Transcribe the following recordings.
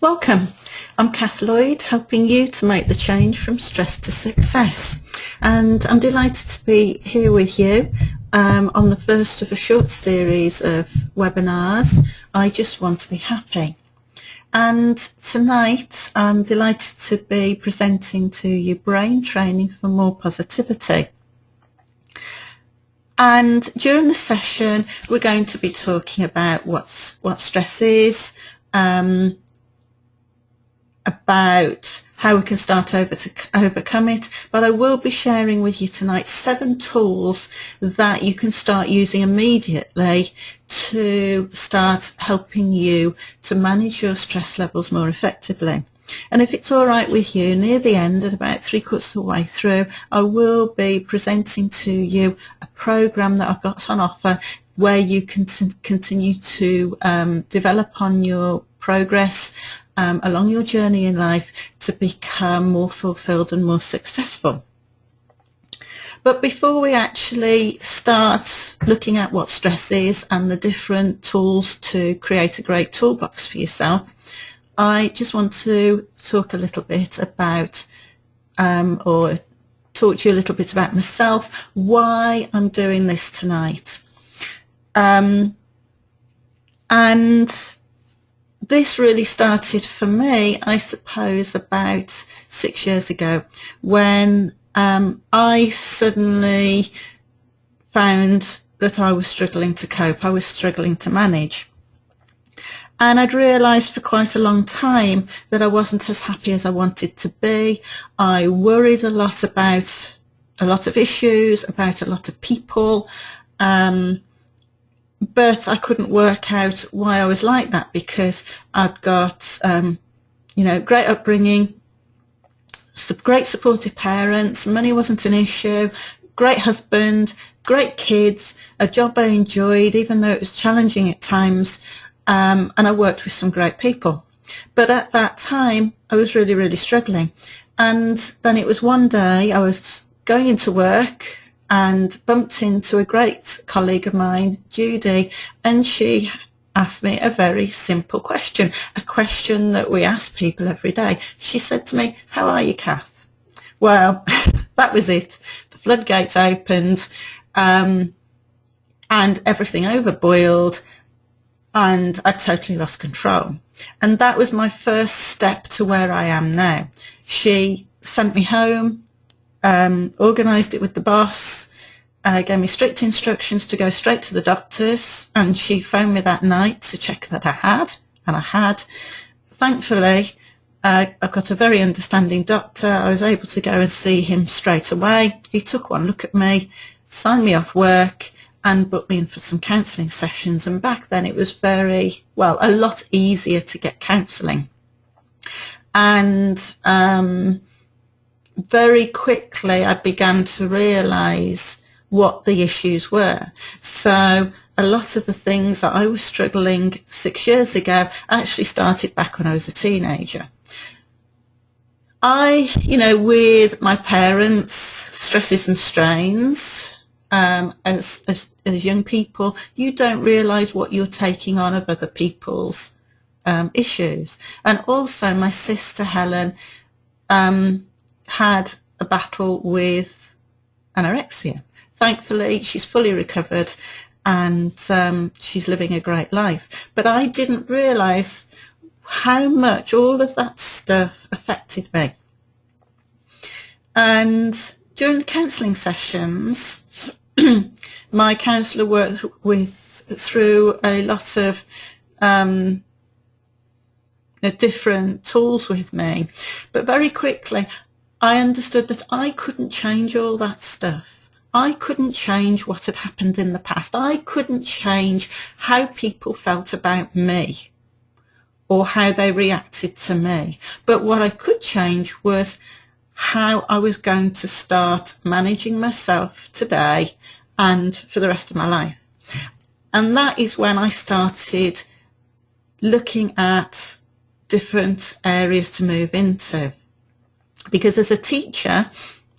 Welcome. I'm Lloyd, helping you to make the change from stress to success. And I'm delighted to be here with you on the first of a short series of webinars, I Just Want to Be Happy. And tonight I'm delighted to be presenting to you brain training for more positivity. And during the session we're going to be talking about what stress is, about how we can start to overcome it, but I will be sharing with you tonight 7 tools that you can start using immediately to start helping you to manage your stress levels more effectively. And if it's all right with you, near the end, at about 3/4 of the way through, I will be presenting to you a program that I've got on offer where you can continue to develop on your progress along your journey in life to become more fulfilled and more successful. But before we actually start looking at what stress is and the different tools to create a great toolbox for yourself, I just want to talk a little bit about or talk to you a little bit about myself, why I'm doing this tonight. And this really started for me, I suppose, about 6 years ago, when I suddenly found that I was struggling to cope, I was struggling to manage. And I'd realised for quite a long time that I wasn't as happy as I wanted to be. I worried a lot about a lot of issues, about a lot of people, but I couldn't work out why I was like that, because I'd got, great upbringing, great supportive parents, money wasn't an issue, great husband, great kids, a job I enjoyed, even though it was challenging at times, and I worked with some great people. But at that time, I was really, really struggling. And then it was one day I was going into work and bumped into a great colleague of mine, Judy, and she asked me a very simple question, a question that we ask people every day. She said to me, "How are you, Kath?" Well, that was it. The floodgates opened, and everything overboiled, and I totally lost control. And that was my first step to where I am now. She sent me home, organised it with the boss, gave me strict instructions to go straight to the doctors, and she phoned me that night to check that I had, and I had. Thankfully, I've got a very understanding doctor. I was able to go and see him straight away. He took one look at me, signed me off work, and booked me in for some counselling sessions. And back then it was a lot easier to get counselling. And very quickly I began to realise what the issues were. So a lot of the things that I was struggling 6 years ago actually started back when I was a teenager. With my parents' stresses and strains, as young people, you don't realise what you're taking on of other people's issues. And also my sister Helen had a battle with anorexia. Thankfully, she's fully recovered and she's living a great life. But I didn't realise how much all of that stuff affected me. And during the counselling sessions, my counsellor worked through a lot of different tools with me. But very quickly, I understood that I couldn't change all that stuff. I couldn't change what had happened in the past. I couldn't change how people felt about me or how they reacted to me. But what I could change was how I was going to start managing myself today and for the rest of my life. And that is when I started looking at different areas to move into. Because as a teacher,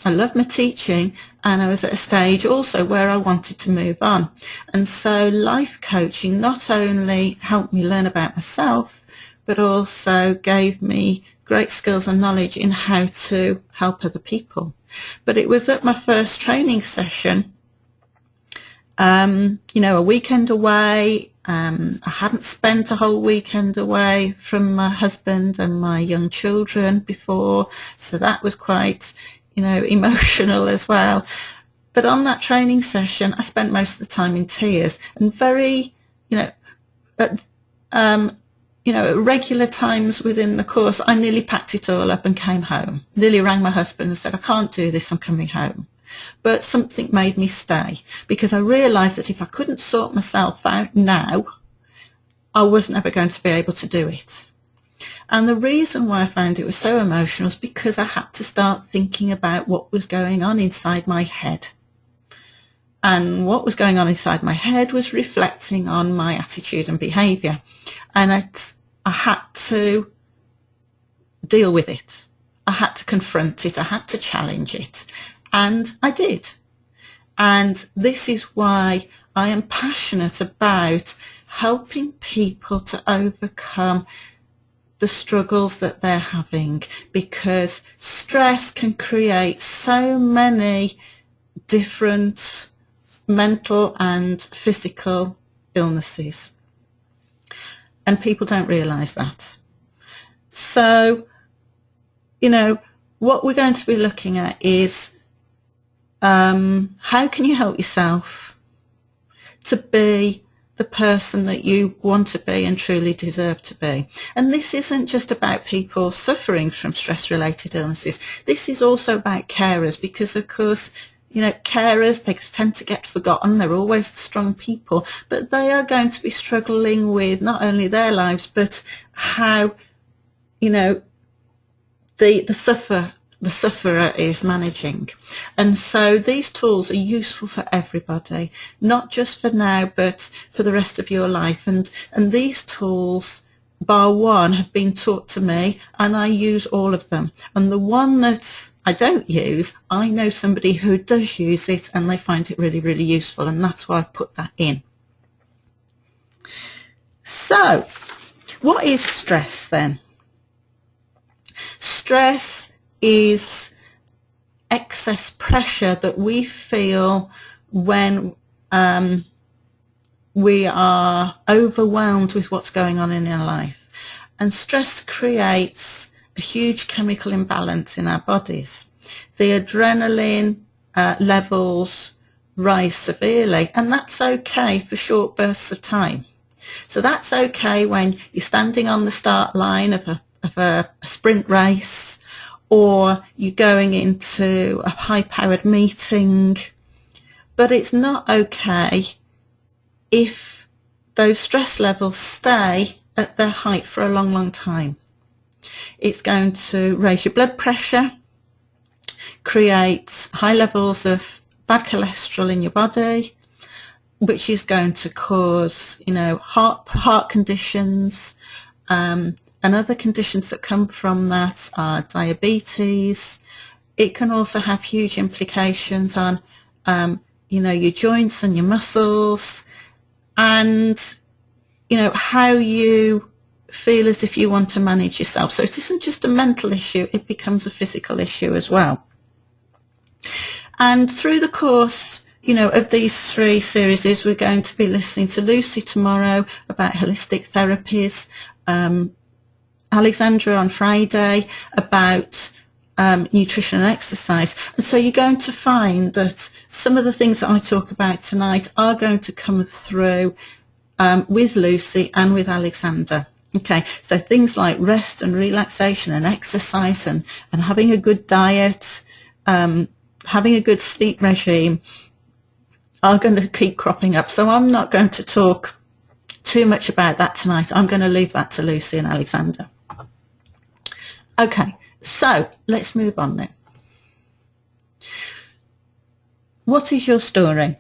I love my teaching, and I was at a stage also where I wanted to move on. And so life coaching not only helped me learn about myself, but also gave me great skills and knowledge in how to help other people. But it was at my first training session, you know, a weekend away. I hadn't spent a whole weekend away from my husband and my young children before, so that was quite, you know, emotional as well. But on that training session, I spent most of the time in tears, and very, you know, at, at regular times within the course, I nearly packed it all up and came home. Nearly rang my husband and said, I can't do this, I'm coming home. But something made me stay, because I realised that if I couldn't sort myself out now, I was never going to be able to do it. And the reason why I found it was so emotional is because I had to start thinking about what was going on inside my head. And what was going on inside my head was reflecting on my attitude and behaviour. And I had to deal with it. I had to confront it. I had to challenge it. And I did. And this is why I am passionate about helping people to overcome the struggles that they're having, because stress can create so many different mental and physical illnesses, and people don't realise that. So, you know, what we're going to be looking at is how can you help yourself to be the person that you want to be and truly deserve to be. And this isn't just about people suffering from stress-related illnesses. This is also about carers, because, of course, you know, carers, they tend to get forgotten. They're always the strong people, but they are going to be struggling with not only their lives, but how, you know, the sufferer is managing. And so these tools are useful for everybody, not just for now, but for the rest of your life. And these tools, bar one, have been taught to me, and I use all of them. And the one that I don't use, I know somebody who does use it, and they find it really, really useful, and that's why I've put that in. So, what is stress then? Stress is excess pressure that we feel when we are overwhelmed with what's going on in our life. And stress creates a huge chemical imbalance in our bodies. The adrenaline levels rise severely, and that's okay for short bursts of time. So that's okay when you're standing on the start line of a sprint race, or you're going into a high-powered meeting. But it's not okay if those stress levels stay at their height for a long, long time. It's going to raise your blood pressure, create high levels of bad cholesterol in your body, which is going to cause, you know, heart conditions, and other conditions that come from that are diabetes. It can also have huge implications on, you know, your joints and your muscles, and, you know, how you feel as if you want to manage yourself. So it isn't just a mental issue, it becomes a physical issue as well. And through the course, you know, of these 3 series, we're going to be listening to Lucy tomorrow about holistic therapies, Alexandra on Friday about nutrition and exercise. And so you're going to find that some of the things that I talk about tonight are going to come through with Lucy and with Alexandra. Okay, so things like rest and relaxation and exercise and having a good diet, having a good sleep regime are going to keep cropping up. So I'm not going to talk too much about that tonight. I'm going to leave that to Lucy and Alexandra. Okay, so let's move on then. What is your story?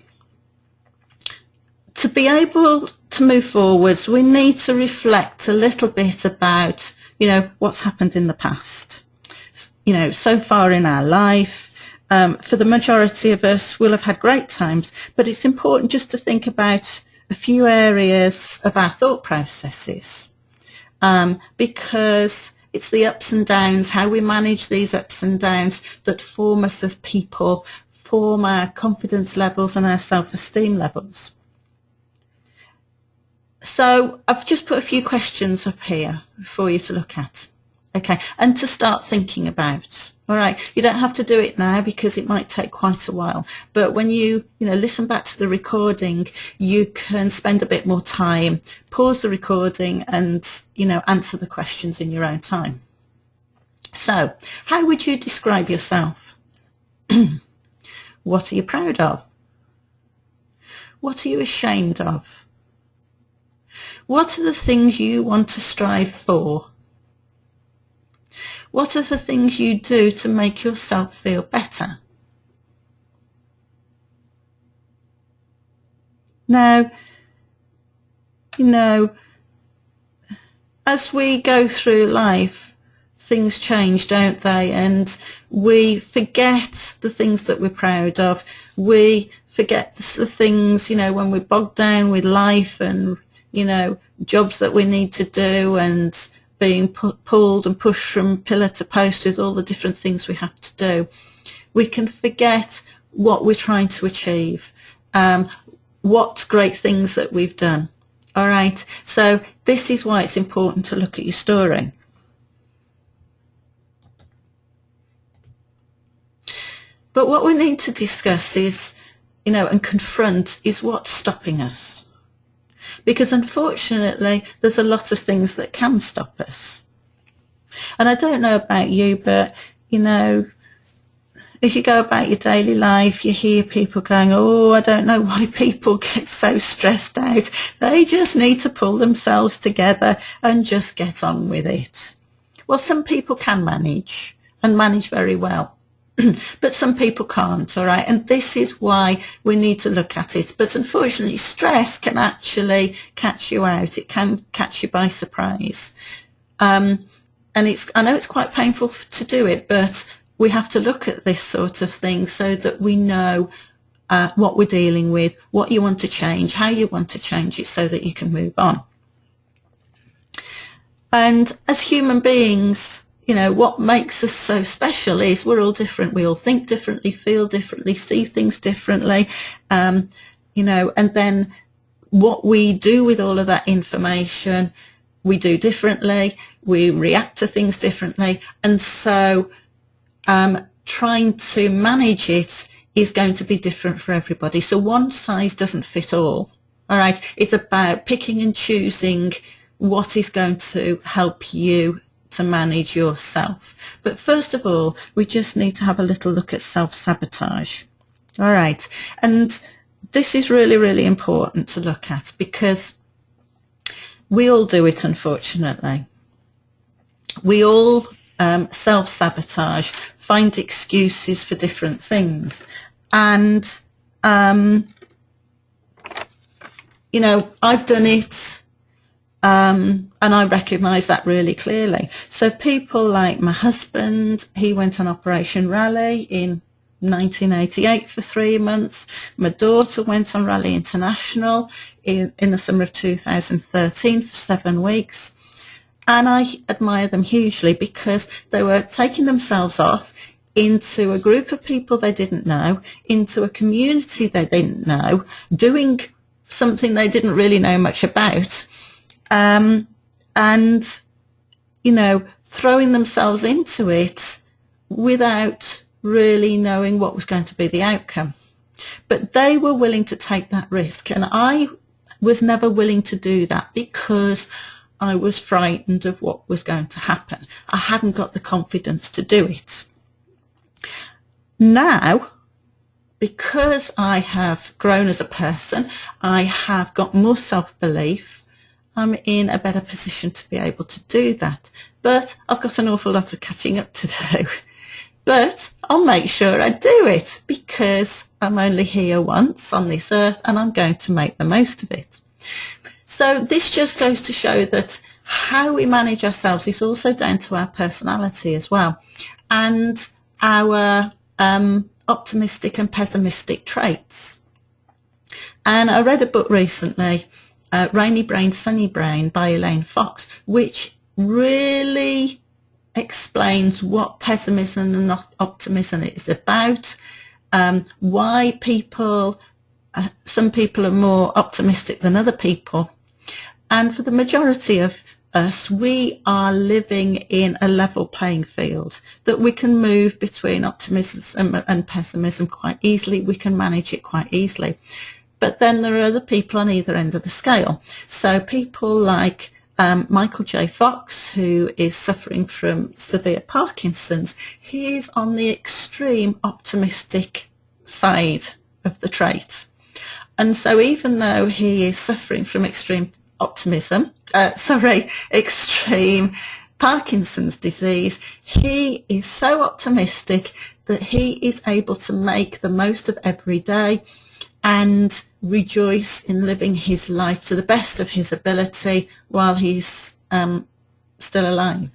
To be able to move forwards, we need to reflect a little bit about, you know, what's happened in the past. You know, so far in our life, for the majority of us, we'll have had great times, but it's important just to think about a few areas of our thought processes. because it's the ups and downs, how we manage these ups and downs, that form us as people, form our confidence levels and our self-esteem levels. So I've just put a few questions up here for you to look at, okay, and to start thinking about. All right, you don't have to do it now because it might take quite a while, but when you listen back to the recording, you can spend a bit more time, pause the recording, and answer the questions in your own time. So, how would you describe yourself? What are you proud of? What are you ashamed of? What are the things you want to strive for? What are the things you do to make yourself feel better? Now, as we go through life, things change, don't they? And we forget the things that we're proud of. We forget the things, when we're bogged down with life and, jobs that we need to do, and being pulled and pushed from pillar to post with all the different things we have to do. We can forget what we're trying to achieve, what great things that we've done. All right, so this is why it's important to look at your story. But what we need to discuss is, and confront, is what's stopping us. Because unfortunately, there's a lot of things that can stop us. And I don't know about you, but, as you go about your daily life, you hear people going, oh, I don't know why people get so stressed out. They just need to pull themselves together and just get on with it. Well, some people can manage, and manage very well. But some people can't, all right? And this is why we need to look at it. But unfortunately, stress can actually catch you out. It can catch you by surprise. And I know it's quite painful to do it, but we have to look at this sort of thing so that we know what we're dealing with, what you want to change, how you want to change it, so that you can move on. And as human beings, what makes us so special is we're all different. We all think differently, feel differently, see things differently, and then what we do with all of that information, we do differently. We react to things differently. And so trying to manage it is going to be different for everybody. So one size doesn't fit all. All right. It's about picking and choosing what is going to help you to manage yourself. But first of all, we just need to have a little look at self-sabotage. All right. And this is really, really important to look at, because we all do it, unfortunately. We all self-sabotage, find excuses for different things. And, I've done it. And I recognise that really clearly. So people like my husband, he went on Operation Raleigh in 1988 for 3 months. My daughter went on Raleigh International in the summer of 2013 for 7 weeks. And I admire them hugely, because they were taking themselves off into a group of people they didn't know, into a community they didn't know, doing something they didn't really know much about. And, throwing themselves into it without really knowing what was going to be the outcome. But they were willing to take that risk. And I was never willing to do that, because I was frightened of what was going to happen. I hadn't got the confidence to do it. Now, because I have grown as a person, I have got more self-belief, I'm in a better position to be able to do that. But I've got an awful lot of catching up to do. But I'll make sure I do it, because I'm only here once on this earth, and I'm going to make the most of it. So this just goes to show that how we manage ourselves is also down to our personality as well, and our optimistic and pessimistic traits. And I read a book recently Rainy Brain, Sunny Brain by Elaine Fox, which really explains what pessimism and optimism is about, why some people are more optimistic than other people. And for the majority of us, we are living in a level playing field, that we can move between optimism and pessimism quite easily. We can manage it quite easily. But then there are other people on either end of the scale. So people like Michael J. Fox, who is suffering from severe Parkinson's, he is on the extreme optimistic side of the trait. And so even though he is suffering from extreme extreme Parkinson's disease, he is so optimistic that he is able to make the most of every day and rejoice in living his life to the best of his ability while he's still alive.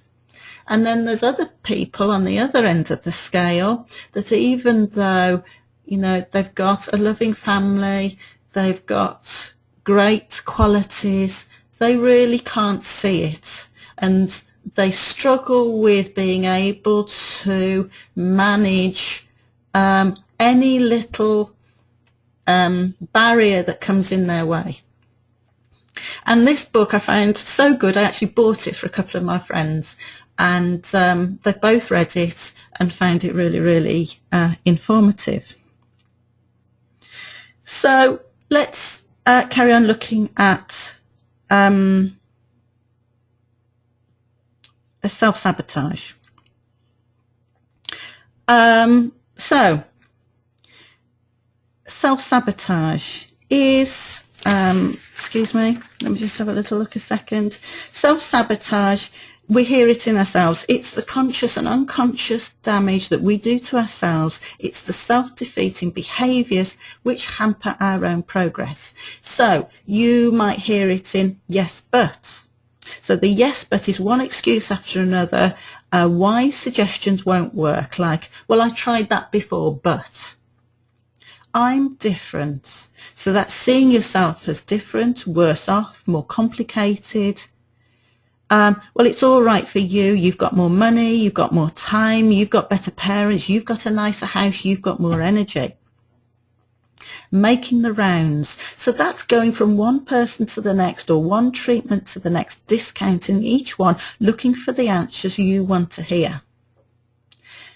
And then there's other people on the other end of the scale that, even though, you know, they've got a loving family, they've got great qualities, they really can't see it, and they struggle with being able to manage any little barrier that comes in their way. And this book I found so good, I actually bought it for a couple of my friends, and they both read it and found it really, really informative. So let's carry on looking at self-sabotage. So self-sabotage is, excuse me, let me just have a little look a second. Self-sabotage, we hear it in ourselves. It's the conscious and unconscious damage that we do to ourselves. It's the self-defeating behaviours which hamper our own progress. So you might hear it in yes, but. So the yes, but is one excuse after another. Why suggestions won't work, like, well, I tried that before, but I'm different. So that's seeing yourself as different, worse off, more complicated. Well, it's all right for you. You've got more money, you've got more time, you've got better parents, you've got a nicer house, you've got more energy. Making the rounds. So that's going from one person to the next, or one treatment to the next, discounting each one, looking for the answers you want to hear.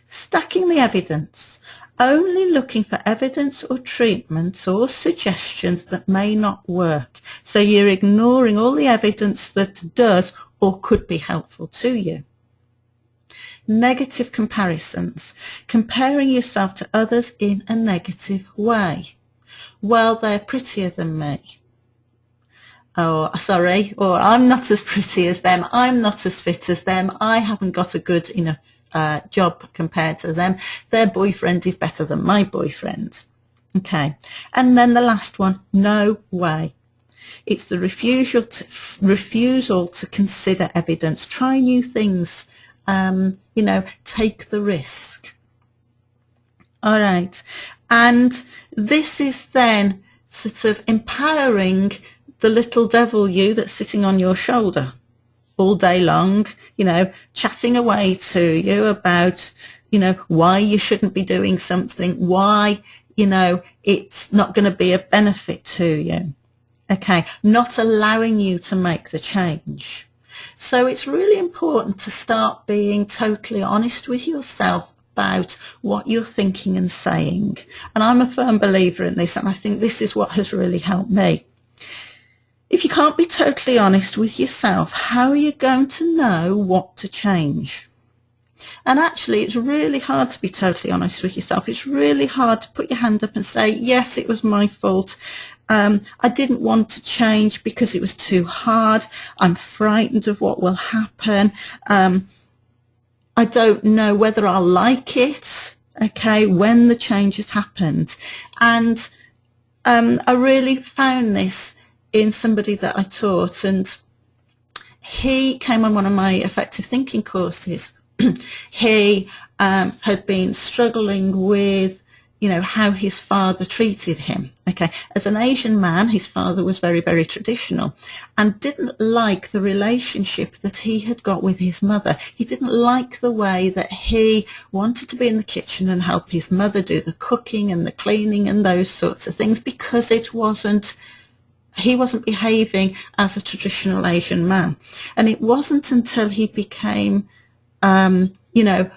Stacking the evidence. Only looking for evidence or treatments or suggestions that may not work. So you're ignoring all the evidence that does or could be helpful to you. Negative comparisons. Comparing yourself to others in a negative way. Well, they're prettier than me. Or I'm not as pretty as them. I'm not as fit as them. I haven't got a good enough job compared to them. Their boyfriend is better than my boyfriend. Okay. And then the last one, no way. It's the refusal to consider evidence, try new things, take the risk. All right. And this is then sort of empowering the little devil you that's sitting on your shoulder all day long, chatting away to you about, why you shouldn't be doing something, why, it's not going to be a benefit to you. Okay, not allowing you to make the change. So it's really important to start being totally honest with yourself about what you're thinking and saying. And I'm a firm believer in this, and I think this is what has really helped me. If you can't be totally honest with yourself, how are you going to know what to change? And actually, it's really hard to be totally honest with yourself. It's really hard to put your hand up and say, yes, it was my fault. I didn't want to change because it was too hard. I'm frightened of what will happen. I don't know whether I'll like it, okay, when the change has happened. And I really found this in somebody that I taught, and he came on one of my effective thinking courses. He had been struggling with, how his father treated him. Okay, as an Asian man, his father was very, very traditional and didn't like the relationship that he had got with his mother. He didn't like the way that he wanted to be in the kitchen and help his mother do the cooking and the cleaning and those sorts of things, because he wasn't behaving as a traditional Asian man. And it wasn't until he became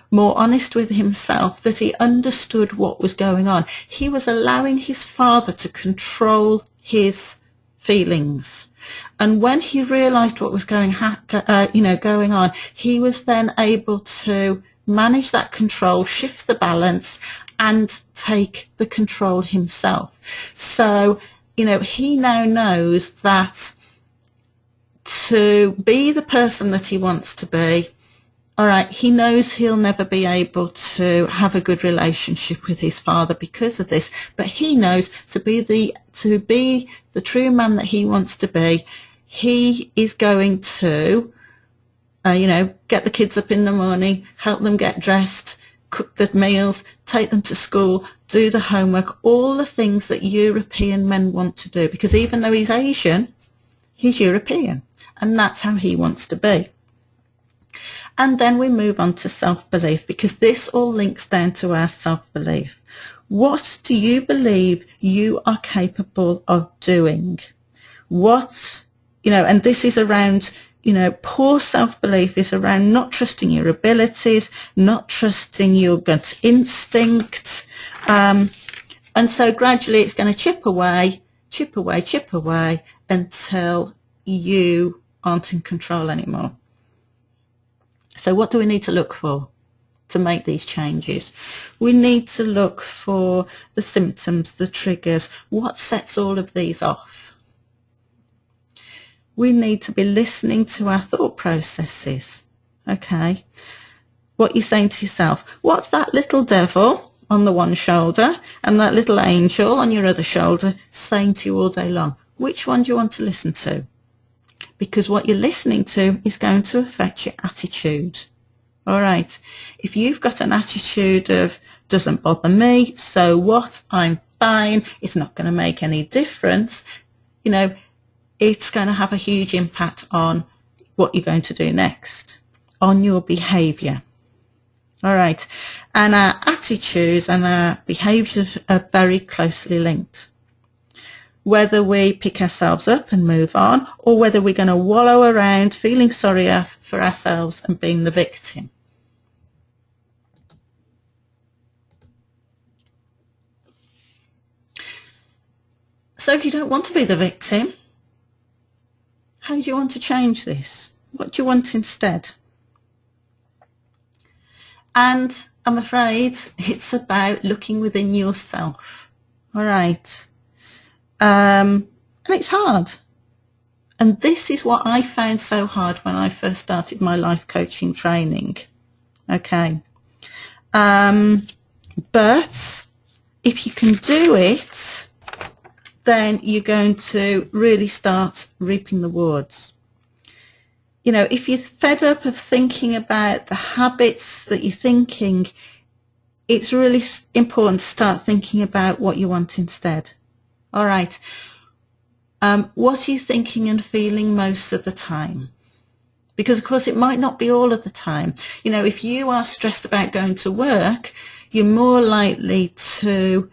more honest with himself that he understood what was going on. He was allowing his father to control his feelings. And when he realized what was going on, he was then able to manage that control, shift the balance, and take the control himself. So, he now knows that to be the person that he wants to be, all right, he knows he'll never be able to have a good relationship with his father because of this, but he knows to be the true man that he wants to be, he is going to, get the kids up in the morning, help them get dressed, cook the meals, take them to school, do the homework, all the things that European men want to do, because even though he's Asian, he's European, and that's how he wants to be. And then we move on to self-belief, because this all links down to our self-belief. What do you believe you are capable of doing? And this is around, poor self-belief is around not trusting your abilities, not trusting your gut instinct. And so gradually it's going to chip away until you aren't in control anymore. So what do we need to look for to make these changes? We need to look for the symptoms, the triggers, what sets all of these off. We need to be listening to our thought processes, okay? What you're saying to yourself, what's that little devil on the one shoulder and that little angel on your other shoulder saying to you all day long? Which one do you want to listen to? Because what you're listening to is going to affect your attitude. All right. If you've got an attitude of doesn't bother me, so what, I'm fine, it's not going to make any difference, it's going to have a huge impact on what you're going to do next, on your behaviour. All right. And our attitudes and our behaviours are very closely linked. Whether we pick ourselves up and move on, or whether we're going to wallow around feeling sorry for ourselves and being the victim. So if you don't want to be the victim, how do you want to change this? What do you want instead? And I'm afraid it's about looking within yourself. All right. And it's hard. And this is what I found so hard when I first started my life coaching training. Okay. But if you can do it, then you're going to really start reaping the rewards. If you're fed up of thinking about the habits that you're thinking, it's really important to start thinking about what you want instead. All right. What are you thinking and feeling most of the time? Because, of course, it might not be all of the time. If you are stressed about going to work, you're more likely to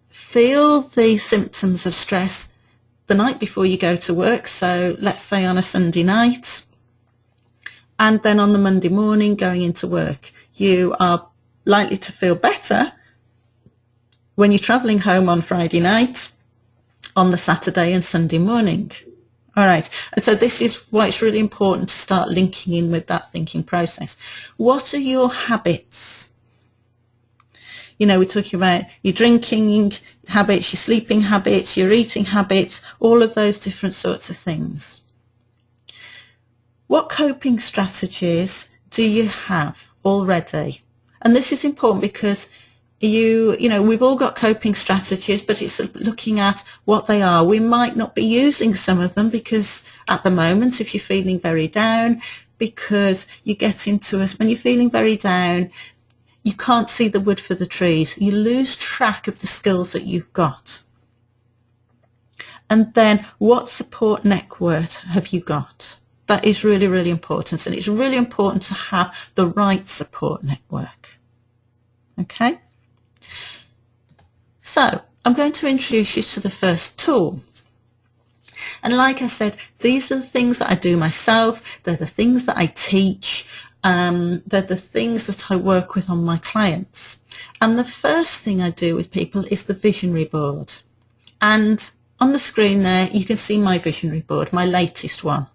feel the symptoms of stress the night before you go to work. So let's say on a Sunday night, and then on the Monday morning going into work. You are likely to feel better when you're travelling home on Friday night, on the Saturday and Sunday morning. All right. And so this is why it's really important to start linking in with that thinking process. What are your habits? We're talking about your drinking habits, your sleeping habits, your eating habits, all of those different sorts of things. What coping strategies do you have already? And this is important because we've all got coping strategies, but it's looking at what they are. We might not be using some of them because at the moment, if you're feeling very down, because you get into us when you're feeling very down, you can't see the wood for the trees. You lose track of the skills that you've got. And then what support network have you got? That is really, really important. And it's really important to have the right support network. Okay? So I'm going to introduce you to the first tool. And like I said, these are the things that I do myself. They're the things that I teach. They're the things that I work with on my clients. And the first thing I do with people is the visionary board. And on the screen there, you can see my visionary board, my latest one.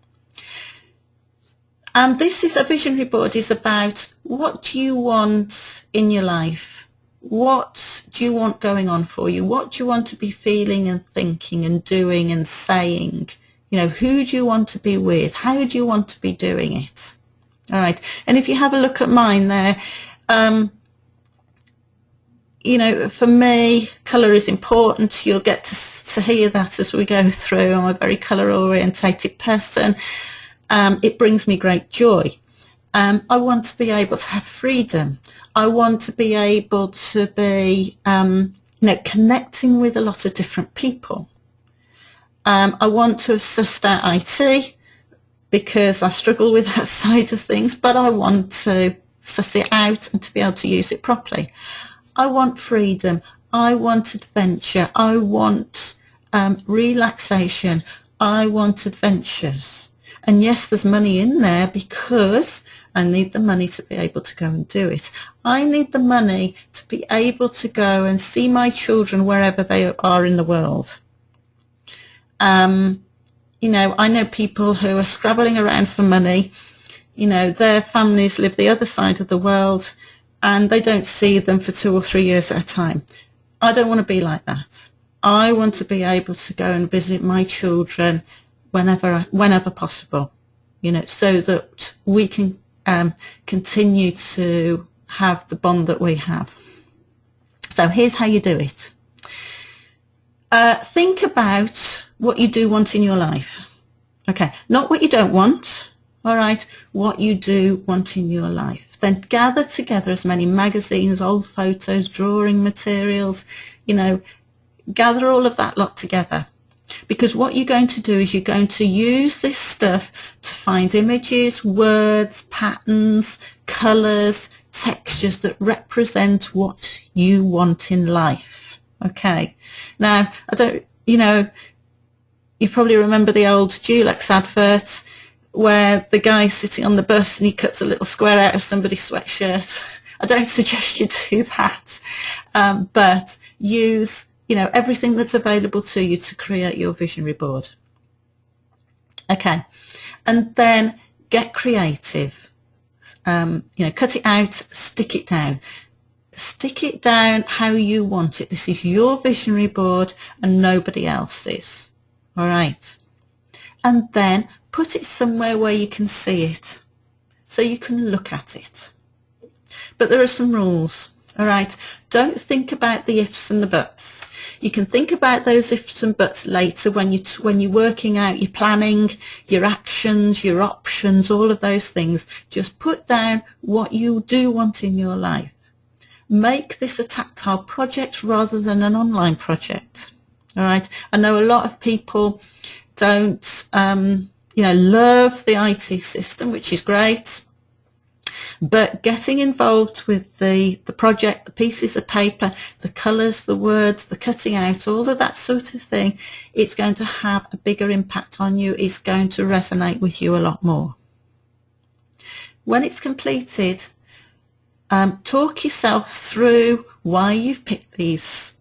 And this is a visionary board is about what do you want in your life? What do you want going on for you? What do you want to be feeling and thinking and doing and saying? You know, who do you want to be with? How do you want to be doing it? All right. And if you have a look at mine there, you know, for me, colour is important. You'll get to hear that as we go through. I'm a very colour orientated person. It brings me great joy. I want to be able to have freedom. I want to be able to be, you know, connecting with a lot of different people. I want to have sussed out IT because I struggle with that side of things, but I want to suss it out and to be able to use it properly. I want freedom. I want adventure. I want relaxation. I want adventures. And yes, there's money in there because I need the money to be able to go and do it. I need the money to be able to go and see my children wherever they are in the world. You know, I know people who are scrabbling around for money. You know, their families live the other side of the world and they don't see them for 2 or 3 years at a time. I don't want to be like that. I want to be able to go and visit my children whenever possible, you know, so that we can continue to have the bond that we have. So here's how you do it. Think about what you do want in your life. Okay, not what you don't want, all right, what you do want in your life. Then gather together as many magazines, old photos, drawing materials, you know, gather all of that lot together. Because what you're going to do is you're going to use this stuff to find images, words, patterns, colours, textures that represent what you want in life. Okay. Now, I don't, you know, you probably remember the old Dulux advert where the guy's sitting on the bus and he cuts a little square out of somebody's sweatshirt. I don't suggest you do that, but use, you know, everything that's available to you to create your visionary board. Okay, and then get creative. You know, cut it out, stick it down. Stick it down how you want it. This is your visionary board and nobody else's. All right. And then put it somewhere where you can see it so you can look at it. But there are some rules. All right. Don't think about the ifs and the buts. You can think about those ifs and buts later when you're working out your planning, your actions, your options, all of those things. Just put down what you do want in your life. Make this a tactile project rather than an online project. All right. I know a lot of people don't, you know, love the IT system, which is great. But getting involved with the project, the pieces of paper, the colours, the words, the cutting out, all of that sort of thing, it's going to have a bigger impact on you. It's going to resonate with you a lot more. When it's completed, talk yourself through why you've picked these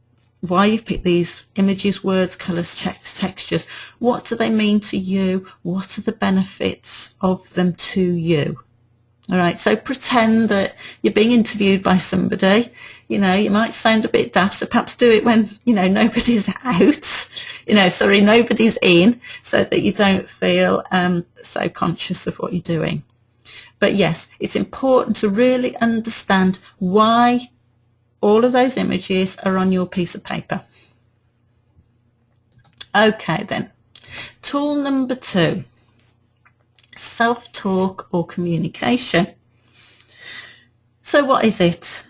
images, words, colours, textures. What do they mean to you? What are the benefits of them to you? All right, so pretend that you're being interviewed by somebody. You know, you might sound a bit daft, so perhaps do it when, you know, nobody's out, you know, sorry, nobody's in, so that you don't feel so conscious of what you're doing. But yes, it's important to really understand why all of those images are on your piece of paper. Okay then, tool number 2. Self-talk or communication. So what is it?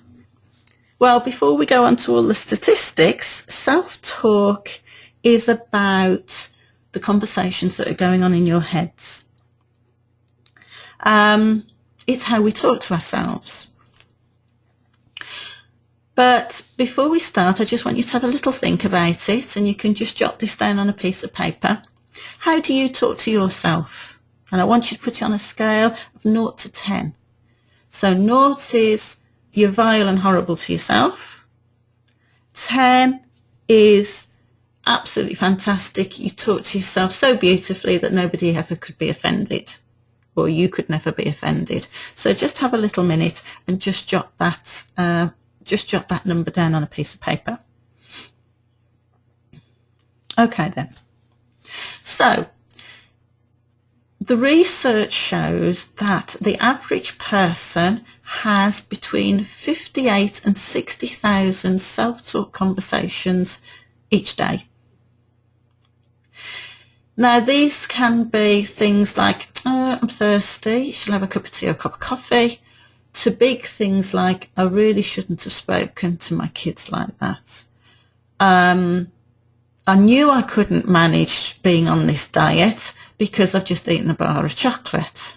Well, before we go on to all the statistics, self-talk is about the conversations that are going on in your heads. It's how we talk to ourselves. But before we start, I just want you to have a little think about it, and you can just jot this down on a piece of paper. How do you talk to yourself? And I want you to put it on a scale of 0 to 10. So 0 is you're vile and horrible to yourself. 10 is absolutely fantastic. You talk to yourself so beautifully that nobody ever could be offended, or you could never be offended. So just have a little minute and just jot that number down on a piece of paper. Okay then. So the research shows that the average person has between 58 and 60,000 self-talk conversations each day. Now, these can be things like, oh, I'm thirsty, shall I have a cup of tea or a cup of coffee, to big things like, I really shouldn't have spoken to my kids like that. I knew I couldn't manage being on this diet because I've just eaten a bar of chocolate.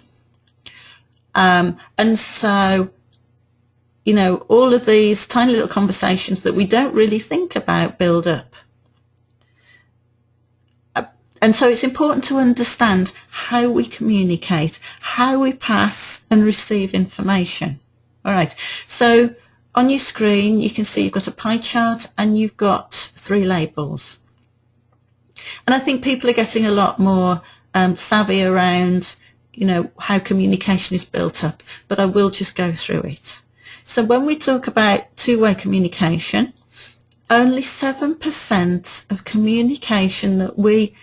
And so, you know, all of these tiny little conversations that we don't really think about build up. And so it's important to understand how we communicate, how we pass and receive information. All right. So on your screen, you can see you've got a pie chart and you've got 3 labels. And I think people are getting a lot more savvy around, you know, how communication is built up, but I will just go through it. So when we talk about two-way communication, only 7% of communication that we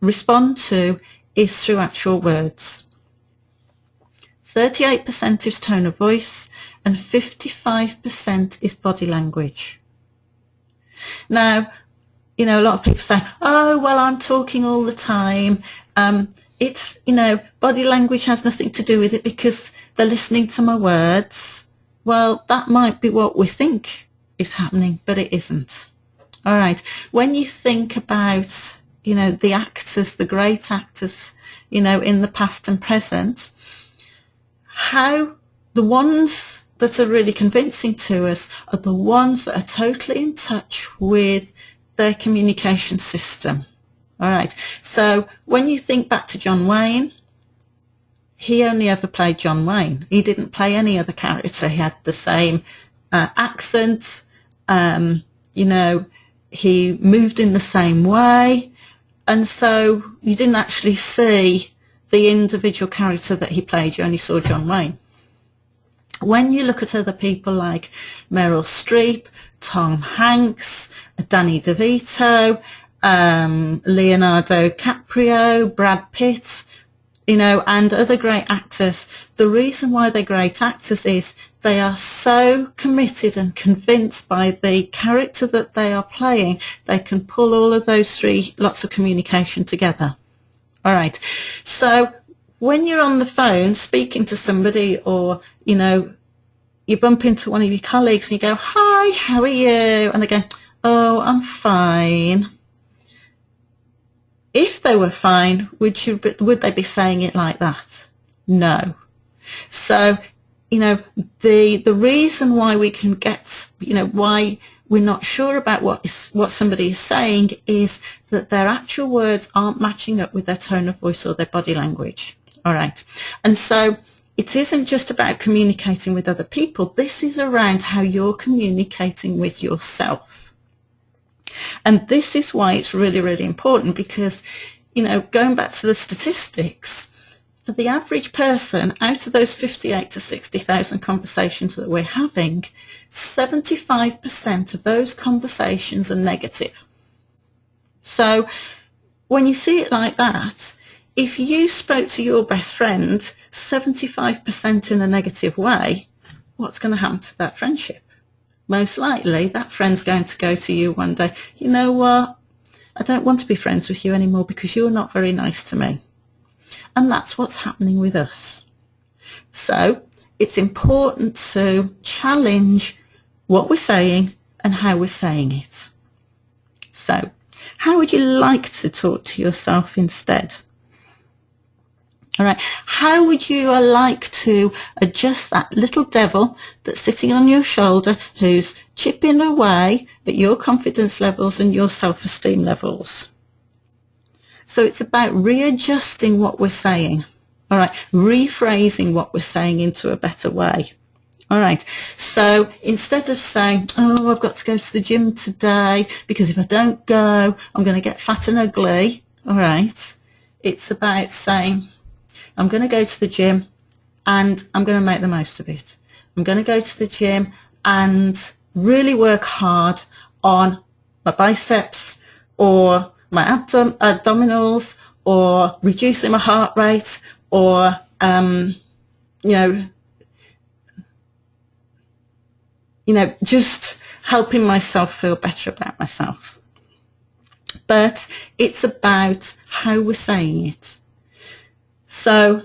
respond to is through actual words. 38% is tone of voice and 55% is body language. Now, you know, a lot of people say, oh, well, I'm talking all the time. It's, you know, body language has nothing to do with it because they're listening to my words. Well, that might be what we think is happening, but it isn't. All right. When you think about, you know, the actors, the great actors, you know, in the past and present, how the ones that are really convincing to us are the ones that are totally in touch with their communication system. All right. So when you think back to John Wayne, he only ever played John Wayne. He didn't play any other character. He had the same accent. You know, he moved in the same way. And so you didn't actually see the individual character that he played. You only saw John Wayne. When you look at other people like Meryl Streep, Tom Hanks, Danny DeVito, Leonardo DiCaprio, Brad Pitt, you know, and other great actors, the reason why they're great actors is they are so committed and convinced by the character that they are playing, they can pull all of those 3 lots of communication together. All right. So when you're on the phone speaking to somebody, or, you know, you bump into one of your colleagues and you go, hi, how are you? And they go, oh, I'm fine. If they were fine, would they be saying it like that? No. So, you know, the reason why we can get, you know, why we're not sure about what somebody is saying is that their actual words aren't matching up with their tone of voice or their body language. All right. And so it isn't just about communicating with other people. This is around how you're communicating with yourself. And this is why it's really, really important because, you know, going back to the statistics, for the average person, out of those 58 to 60,000 conversations that we're having, 75% of those conversations are negative. So when you see it like that, if you spoke to your best friend 75% in a negative way, what's going to happen to that friendship? Most likely that friend's going to go to you one day, you know what, I don't want to be friends with you anymore because you're not very nice to me. And that's what's happening with us. So it's important to challenge what we're saying and how we're saying it. So, how would you like to talk to yourself instead? All right. How would you like to adjust that little devil that's sitting on your shoulder who's chipping away at your confidence levels and your self-esteem levels? So it's about readjusting what we're saying. All right. Rephrasing what we're saying into a better way. All right. So instead of saying, oh, I've got to go to the gym today because if I don't go, I'm going to get fat and ugly. All right. It's about saying, I'm going to go to the gym and I'm going to make the most of it. I'm going to go to the gym and really work hard on my biceps or my abdominals or reducing my heart rate or, just helping myself feel better about myself. But it's about how we're saying it. So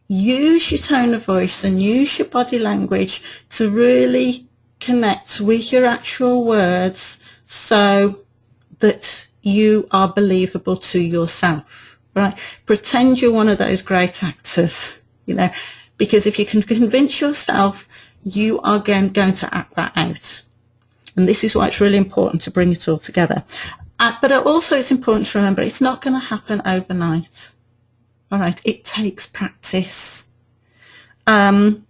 use your tone of voice and use your body language to really connect with your actual words so that you are believable to yourself, right? Pretend you're one of those great actors, because if you can convince yourself, you are going to act that out. And this is why it's really important to bring it all together. But also it's important to remember it's not going to happen overnight. All right, it takes practice. And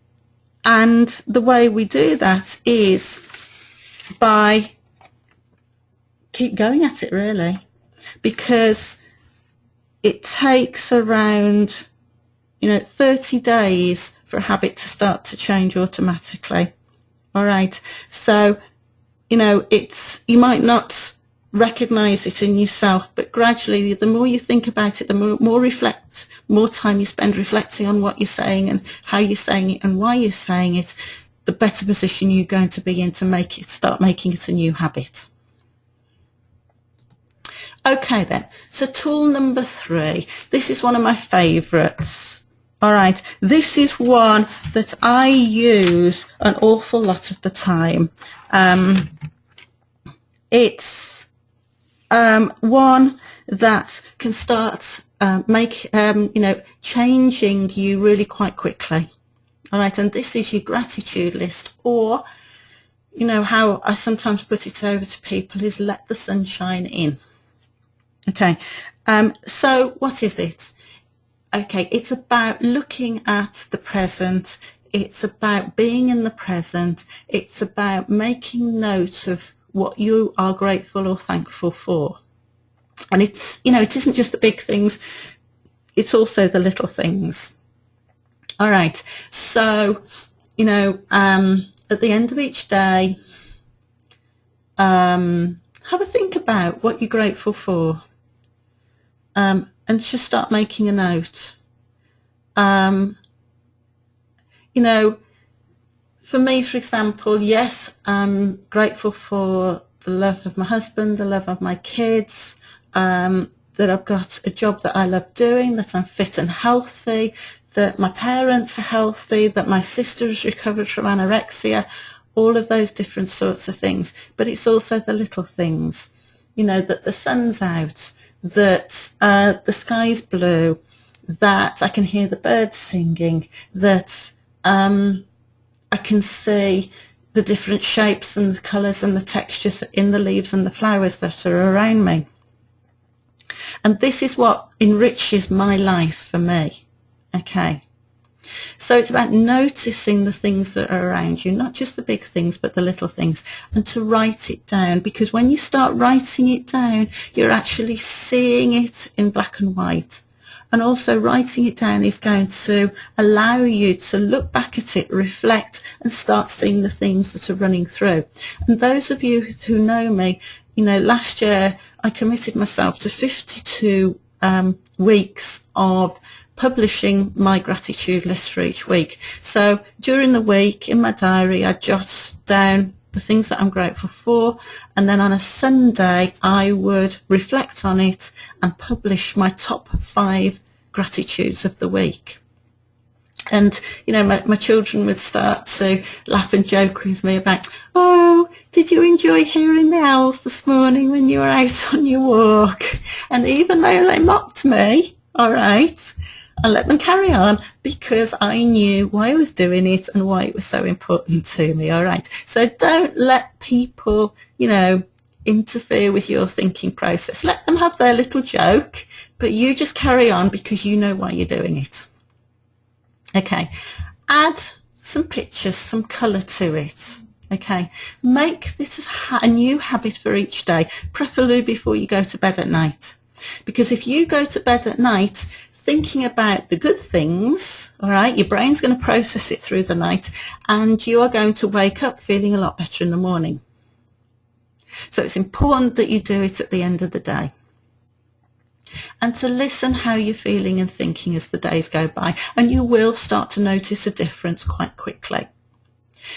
the way we do that is by keep going at it, really, because it takes around 30 days for a habit to start to change automatically. All right, so you might not recognize it in yourself, but gradually the more you think about it, the more time you spend reflecting on what you're saying and how you're saying it and why you're saying it, the better position you're going to be in to start making it a new habit. Okay then, so tool number 3. This is one of my favorites. All right, this is one that I use an awful lot of the time. It's one that can start changing you really quite quickly. All right, and this is your gratitude list, or how I sometimes put it over to people is let the sunshine in. Okay, so what is it? Okay, it's about looking at the present. It's about being in the present. It's about making note of what you are grateful or thankful for. And it's, it isn't just the big things, it's also the little things. All right, so, at the end of each day, have a think about what you're grateful for, and just start making a note. For me, for example, yes, I'm grateful for the love of my husband, the love of my kids, that I've got a job that I love doing, that I'm fit and healthy, that my parents are healthy, that my sister has recovered from anorexia, all of those different sorts of things. But it's also the little things, that the sun's out, that the sky's blue, that I can hear the birds singing, that I can see the different shapes and the colours and the textures in the leaves and the flowers that are around me. And this is what enriches my life for me. Okay. So it's about noticing the things that are around you, not just the big things, but the little things, and to write it down, because when you start writing it down, you're actually seeing it in black and white. And also writing it down is going to allow you to look back at it, reflect, and start seeing the themes that are running through. And those of you who know me, last year I committed myself to 52 weeks of publishing my gratitude list for each week. So during the week in my diary, I jot down the things that I'm grateful for, and then on a Sunday I would reflect on it and publish my top 5 gratitudes of the week. And, you know, my children would start to laugh and joke with me about, oh, did you enjoy hearing the owls this morning when you were out on your walk? And even though they mocked me, all right, I let them carry on because I knew why I was doing it and why it was so important to me, all right? So don't let people, you know, interfere with your thinking process. Let them have their little joke, but you just carry on because you know why you're doing it. Okay, add some pictures, some colour to it. Okay, make this a new habit for each day, preferably before you go to bed at night. Because if you go to bed at night thinking about the good things, all right, your brain's going to process it through the night and you are going to wake up feeling a lot better in the morning. So it's important that you do it at the end of the day. And to listen how you're feeling and thinking as the days go by, and you will start to notice a difference quite quickly.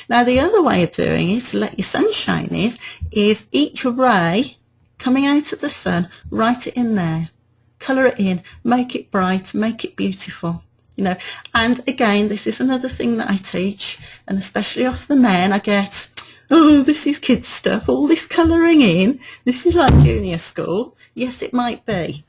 Now the other way of doing it, to let your sun shine, is each ray coming out of the sun, write it in there, colour it in, make it bright, make it beautiful. You know, and again, this is another thing that I teach, and especially off the men, I get, oh, this is kids stuff, all this colouring in, this is like junior school. Yes, it might be,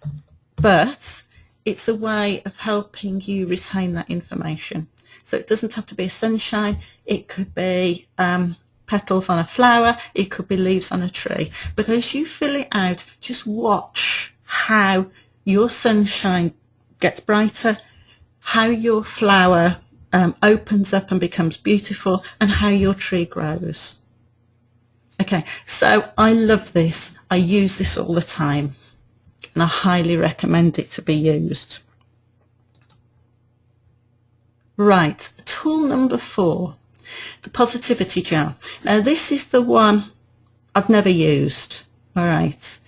but it's a way of helping you retain that information. So it doesn't have to be a sunshine, it could be petals on a flower, it could be leaves on a tree. But as you fill it out, just watch how your sunshine gets brighter, how your flower opens up and becomes beautiful, and how your tree grows. Okay, so I love this. I use this all the time, and I highly recommend it to be used. Right, tool number 4, the positivity jar. Now this is the one I've never used, all right.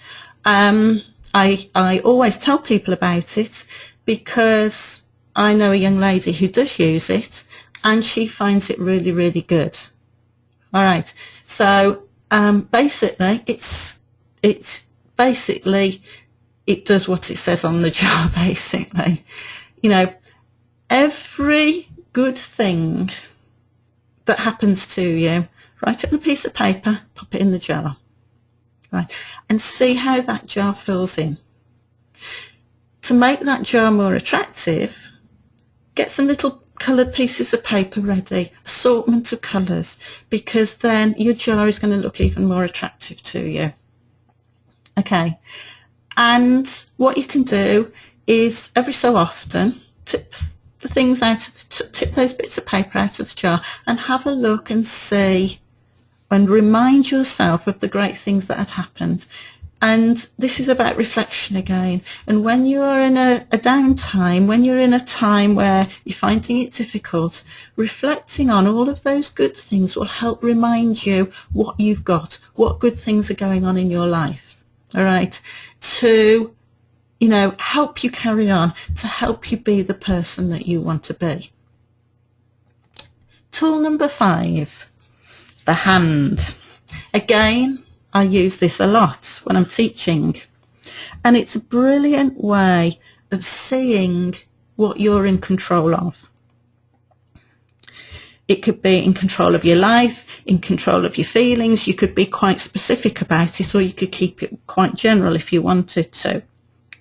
I always tell people about it because I know a young lady who does use it and she finds it really, really good. All right, so basically it does what it says on the jar, basically. You know, every good thing that happens to you, write it on a piece of paper, pop it in the jar, right, and see how that jar fills in. To make that jar more attractive, get some little coloured pieces of paper ready, assortment of colours, because then your jar is going to look even more attractive to you. Okay, and what you can do is every so often tip the things out of tip those bits of paper out of the jar and have a look and see and remind yourself of the great things that had happened. And this is about reflection again. And when you're in a downtime, when you're in a time where you're finding it difficult, reflecting on all of those good things will help remind you what you've got, what good things are going on in your life. All right, to, you know, help you carry on, to help you be the person that you want to be. Tool number 5, the hand. Again, I use this a lot when I'm teaching, and it's a brilliant way of seeing what you're in control of. It could be in control of your life, in control of your feelings. You could be quite specific about it, or you could keep it quite general if you wanted to.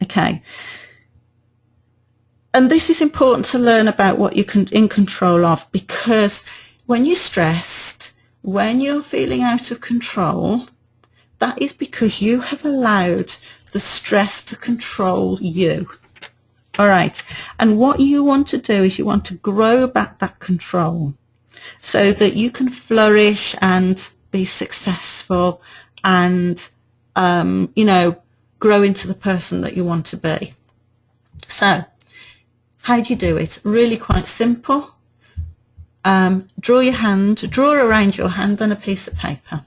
Okay. And this is important to learn about what you're in control of, because when you're stressed, when you're feeling out of control, that is because you have allowed the stress to control you. All right. And what you want to do is you want to grow back that control so that you can flourish and be successful and, you know, grow into the person that you want to be. So how do you do it? Really quite simple. Draw around your hand on a piece of paper.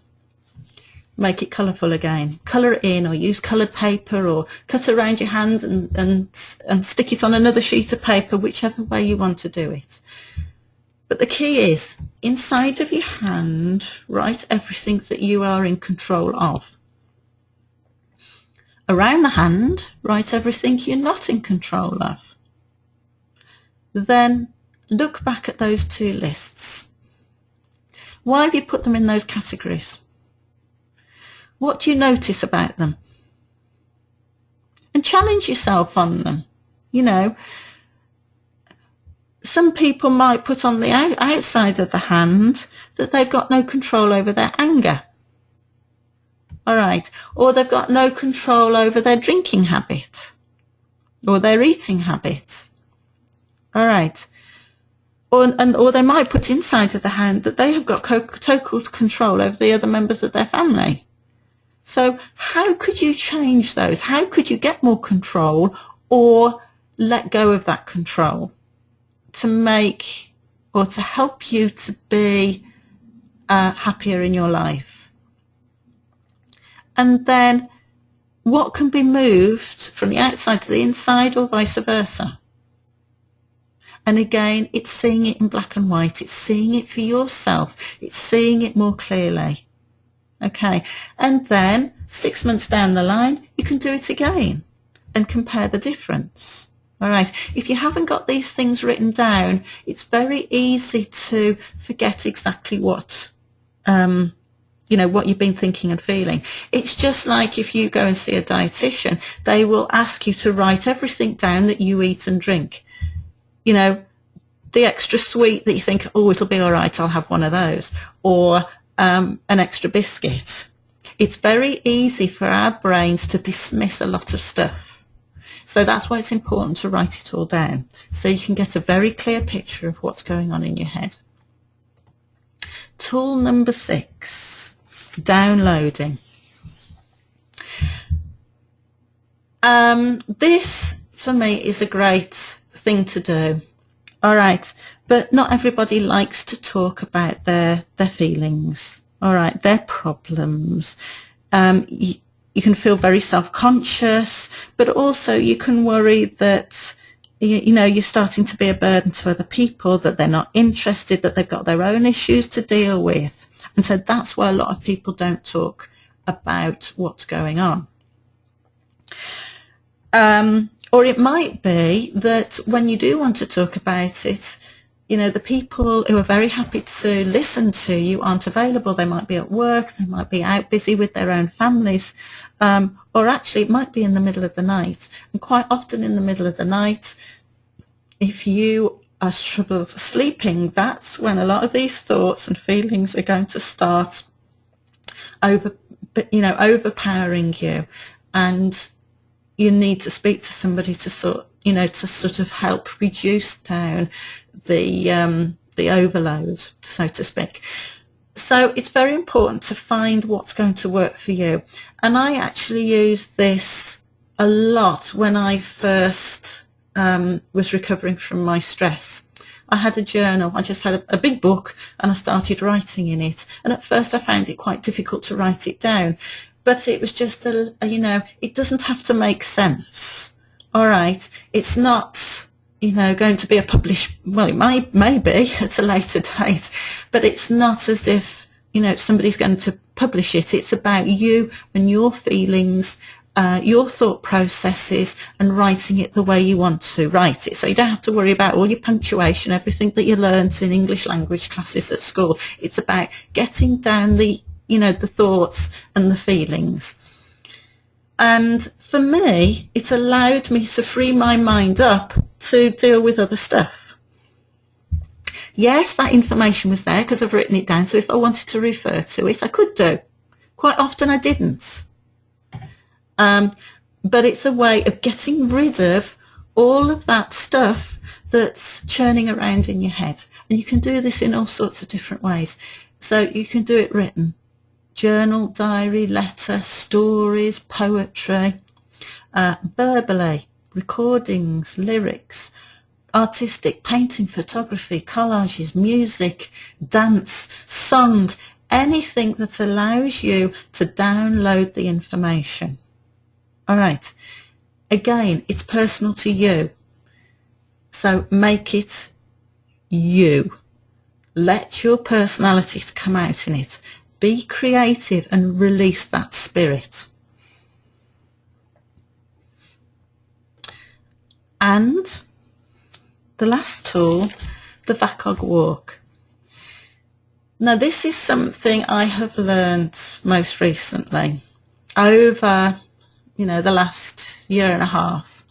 Make it colourful again. Colour it in, or use coloured paper, or cut around your hand and stick it on another sheet of paper, whichever way you want to do it. But the key is, inside of your hand, write everything that you are in control of. Around the hand, write everything you're not in control of. Then look back at those two lists. Why have you put them in those categories? What do you notice about them? And challenge yourself on them. You know, some people might put on the outside of the hand that they've got no control over their anger. All right. Or they've got no control over their drinking habit or their eating habit. All right. Or they might put inside of the hand that they have got total control over the other members of their family. So how could you change those? How could you get more control or let go of that control to make or to help you to be happier in your life? And then what can be moved from the outside to the inside or vice versa? And again, it's seeing it in black and white. It's seeing it for yourself. It's seeing it more clearly. Okay. And then 6 months down the line, you can do it again and compare the difference. All right. If you haven't got these things written down, it's very easy to forget exactly what, what you've been thinking and feeling. It's just like if you go and see a dietitian, they will ask you to write everything down that you eat and drink. You know, the extra sweet that you think, oh, it'll be all right, I'll have one of those, or an extra biscuit. It's very easy for our brains to dismiss a lot of stuff. So that's why it's important to write it all down so you can get a very clear picture of what's going on in your head. Tool number 6, downloading. This, for me, is a great thing to do. All right. But not everybody likes to talk about their feelings. All right. Their problems. You can feel very self-conscious, but also you can worry that, you're starting to be a burden to other people, that they're not interested, that they've got their own issues to deal with. And so that's why a lot of people don't talk about what's going on. Or it might be that when you do want to talk about it, the people who are very happy to listen to you aren't available. They might be at work, they might be out busy with their own families, or actually it might be in the middle of the night. And quite often in the middle of the night, if you are trouble sleeping, that's when a lot of these thoughts and feelings are going to start overpowering you, and you need to speak to somebody to sort of help reduce down the overload, so to speak. So it's very important to find what's going to work for you. And I actually used this a lot when I first was recovering from my stress. I had a journal. I just had a big book and I started writing in it. And at first I found it quite difficult to write it down. But it was just it doesn't have to make sense. All right. It's not, going to be a published, well, it may be at a later date, but it's not as if, somebody's going to publish it. It's about you and your feelings, your thought processes, and writing it the way you want to write it. So you don't have to worry about all your punctuation, everything that you learnt in English language classes at school. It's about getting down the thoughts and the feelings. And for me, it allowed me to free my mind up to deal with other stuff. Yes, that information was there because I've written it down, so if I wanted to refer to it, I could do. Quite often I didn't. But it's a way of getting rid of all of that stuff that's churning around in your head. And you can do this in all sorts of different ways. So you can do it written. Journal, diary, letter, stories, poetry, verbally, recordings, lyrics, artistic, painting, photography, collages, music, dance, song, anything that allows you to download the information. All right. Again, it's personal to you. So make it you. Let your personality come out in it. Be creative and release that spirit. And the last tool the VACOG walk. Now this is something I have learned most recently over, the last year and a half.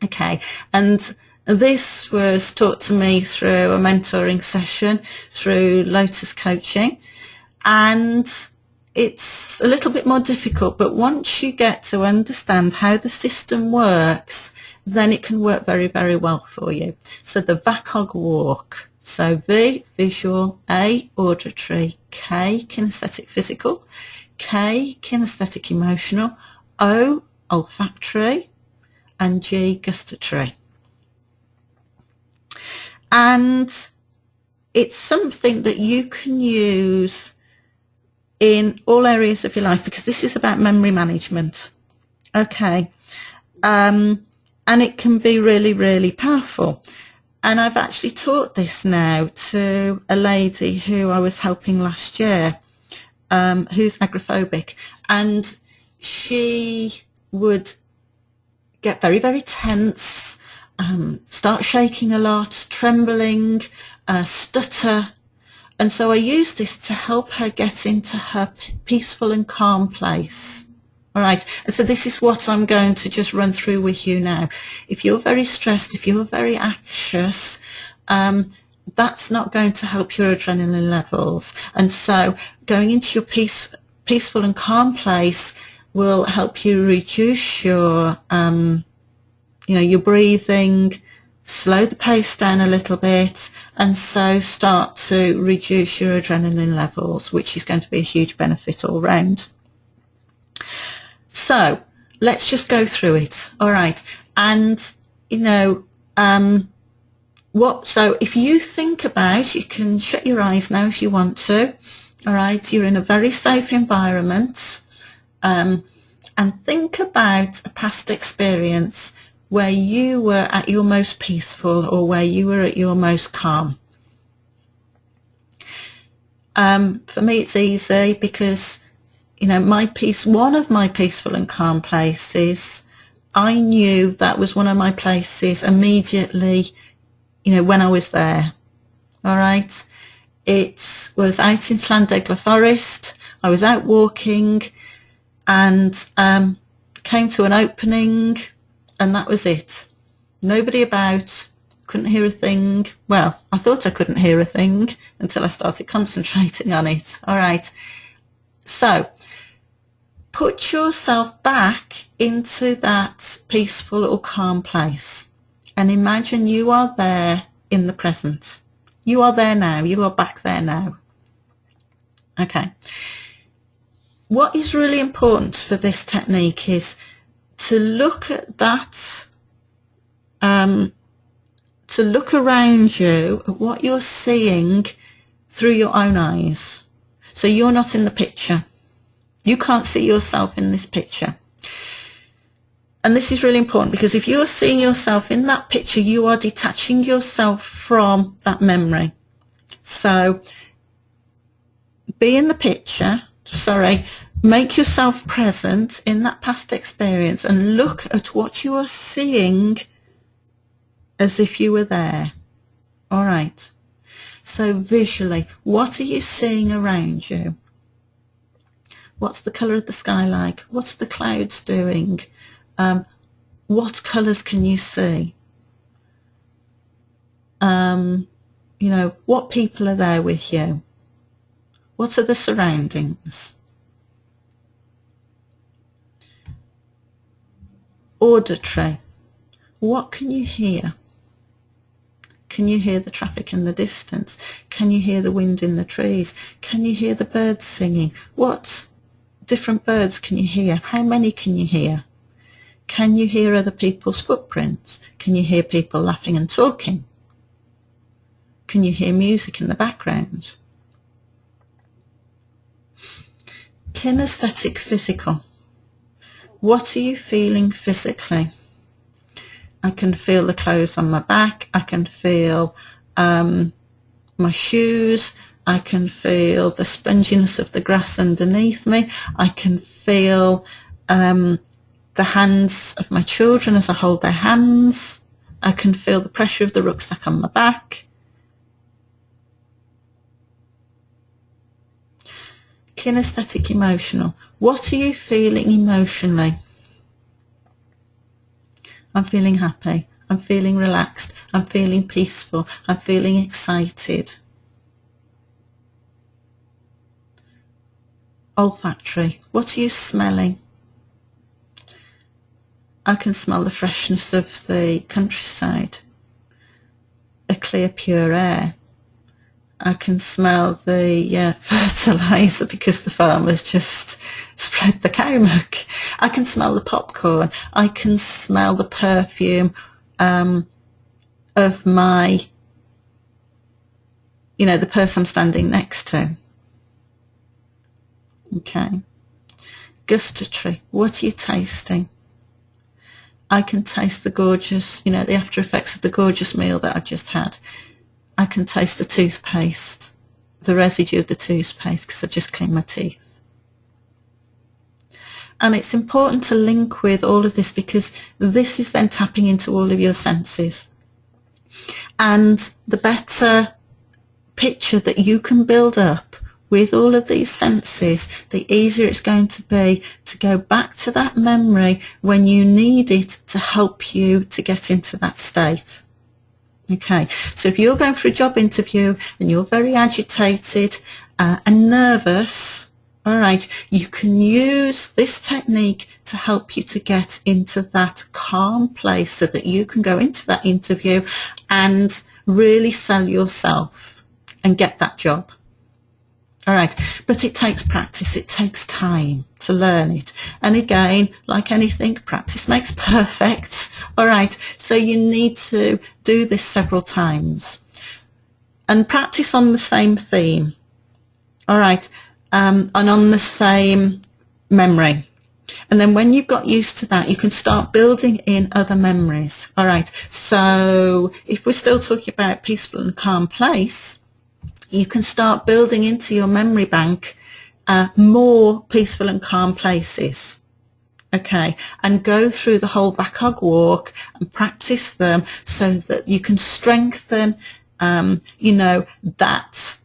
Okay, and this was taught to me through a mentoring session through Lotus Coaching, and it's a little bit more difficult, but once you get to understand how the system works, then it can work very, very well for you. So the VACOG walk. So V, visual, A, auditory, K, kinesthetic physical, K, kinesthetic emotional, O, olfactory, and G, gustatory. And it's something that you can use in all areas of your life, because this is about memory management. Okay. And it can be really, really powerful. And I've actually taught this now to a lady who I was helping last year, who's agoraphobic, and she would get very, very tense, start shaking a lot, trembling, stutter. And so I use this to help her get into her peaceful and calm place. All right. And so this is what I'm going to just run through with you now. If you're very stressed, if you're very anxious, that's not going to help your adrenaline levels. And so going into your peaceful and calm place will help you reduce your, your breathing, slow the pace down a little bit, and so start to reduce your adrenaline levels, which is going to be a huge benefit all round. So let's just go through it. All right. And, so if you think about, you can shut your eyes now if you want to. All right. You're in a very safe environment. And think about a past experience where you were at your most peaceful or where you were at your most calm. For me, it's easy because, one of my peaceful and calm places, I knew that was one of my places immediately, when I was there. All right. It was out in Llandegla Forest. I was out walking and came to an opening, and that was it. Nobody about, couldn't hear a thing. Well, I thought I couldn't hear a thing until I started concentrating on it. All right. So put yourself back into that peaceful or calm place and imagine you are there in the present. You are there now. You are back there now. Okay. What is really important for this technique is to look at that, to look around you at what you're seeing through your own eyes. So you're not in the picture. You can't see yourself in this picture. And this is really important because if you're seeing yourself in that picture, you are detaching yourself from that memory. So be in the picture, make yourself present in that past experience and look at what you are seeing as if you were there. All right. So visually, what are you seeing around you? What's the colour of the sky like? What are the clouds doing? What colours can you see? What people are there with you? What are the surroundings? Auditory. What can you hear? Can you hear the traffic in the distance? Can you hear the wind in the trees? Can you hear the birds singing? What different birds can you hear? How many can you hear? Can you hear other people's footprints? Can you hear people laughing and talking? Can you hear music in the background? Kinesthetic physical. What are you feeling physically? I can feel the clothes on my back. I can feel my shoes. I can feel the sponginess of the grass underneath me. I can feel the hands of my children as I hold their hands. I can feel the pressure of the rucksack on my back. kinesthetic, emotional. What are you feeling emotionally? I'm feeling happy. I'm feeling relaxed. I'm feeling peaceful. I'm feeling excited. Olfactory. What are you smelling? I can smell the freshness of the countryside, a clear, pure air. I can smell the fertiliser because the farmers just spread the cow muck. I can smell the popcorn. I can smell the perfume of my, the person I'm standing next to. Okay. Gustatory. What are you tasting? I can taste the gorgeous, the after effects of the gorgeous meal that I just had. I can taste the toothpaste, the residue of the toothpaste, because I've just cleaned my teeth. And it's important to link with all of this, because this is then tapping into all of your senses. And the better picture that you can build up with all of these senses, the easier it's going to be to go back to that memory when you need it to help you to get into that state. Okay, so if you're going for a job interview and you're very agitated and nervous, all right, you can use this technique to help you to get into that calm place so that you can go into that interview and really sell yourself and get that job. All right, but it takes practice, it takes time to learn it. And again, like anything, practice makes perfect. All right, so you need to do this several times and practice on the same theme. All right, and on the same memory. And then when you've got used to that, you can start building in other memories. All right, so if we're still talking about peaceful and calm place, you can start building into your memory bank more peaceful and calm places. Okay, and go through the whole Vacog walk and practice them so that you can strengthen, that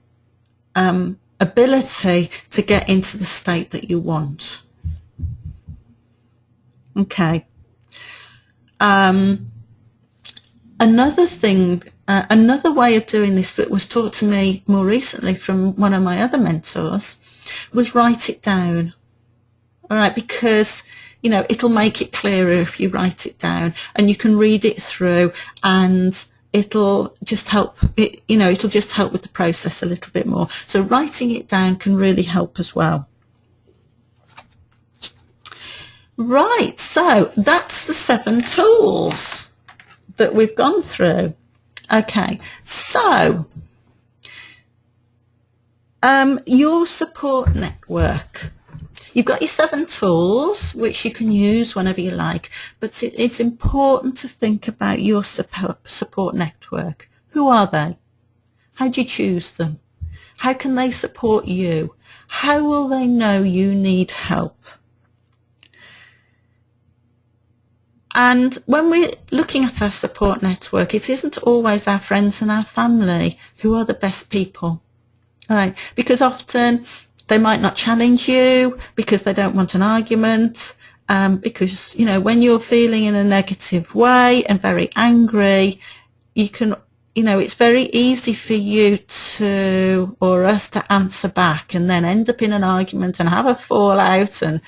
ability to get into the state that you want. Okay. Another thing, another way of doing this that was taught to me more recently from one of my other mentors was write it down. All right, because, it'll make it clearer if you write it down and you can read it through and it'll just help, it'll just help with the process a little bit more. So writing it down can really help as well. Right, so that's the 7 tools that we've gone through. Okay, so your support network. You've got your 7 tools, which you can use whenever you like, but it's important to think about your support network. Who are they? How do you choose them? How can they support you? How will they know you need help? And when we're looking at our support network, it isn't always our friends and our family who are the best people, right? Because often they might not challenge you because they don't want an argument, because, when you're feeling in a negative way and very angry, you can, it's very easy for you to, or us to answer back and then end up in an argument and have a fallout, and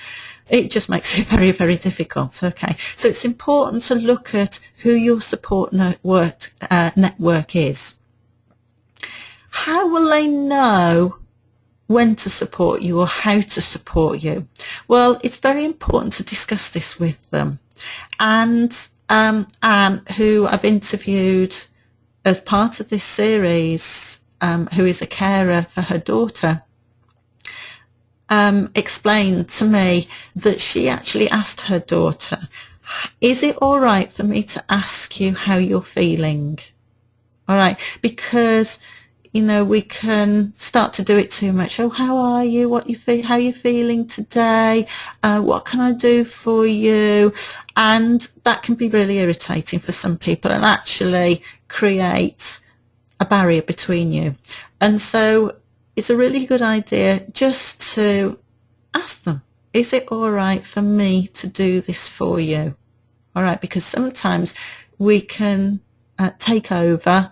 it just makes it very, very difficult. Okay, so it's important to look at who your support network is. How will they know when to support you or how to support you? Well, it's very important to discuss this with them. And Anne, who I've interviewed as part of this series, who is a carer for her daughter, explained to me that she actually asked her daughter, is it all right for me to ask you how you're feeling? All right, because, we can start to do it too much. Oh, how are you? How are you feeling today? What can I do for you? And that can be really irritating for some people and actually create a barrier between you. And so it's a really good idea just to ask them, is it all right for me to do this for you? All right, because sometimes we can take over,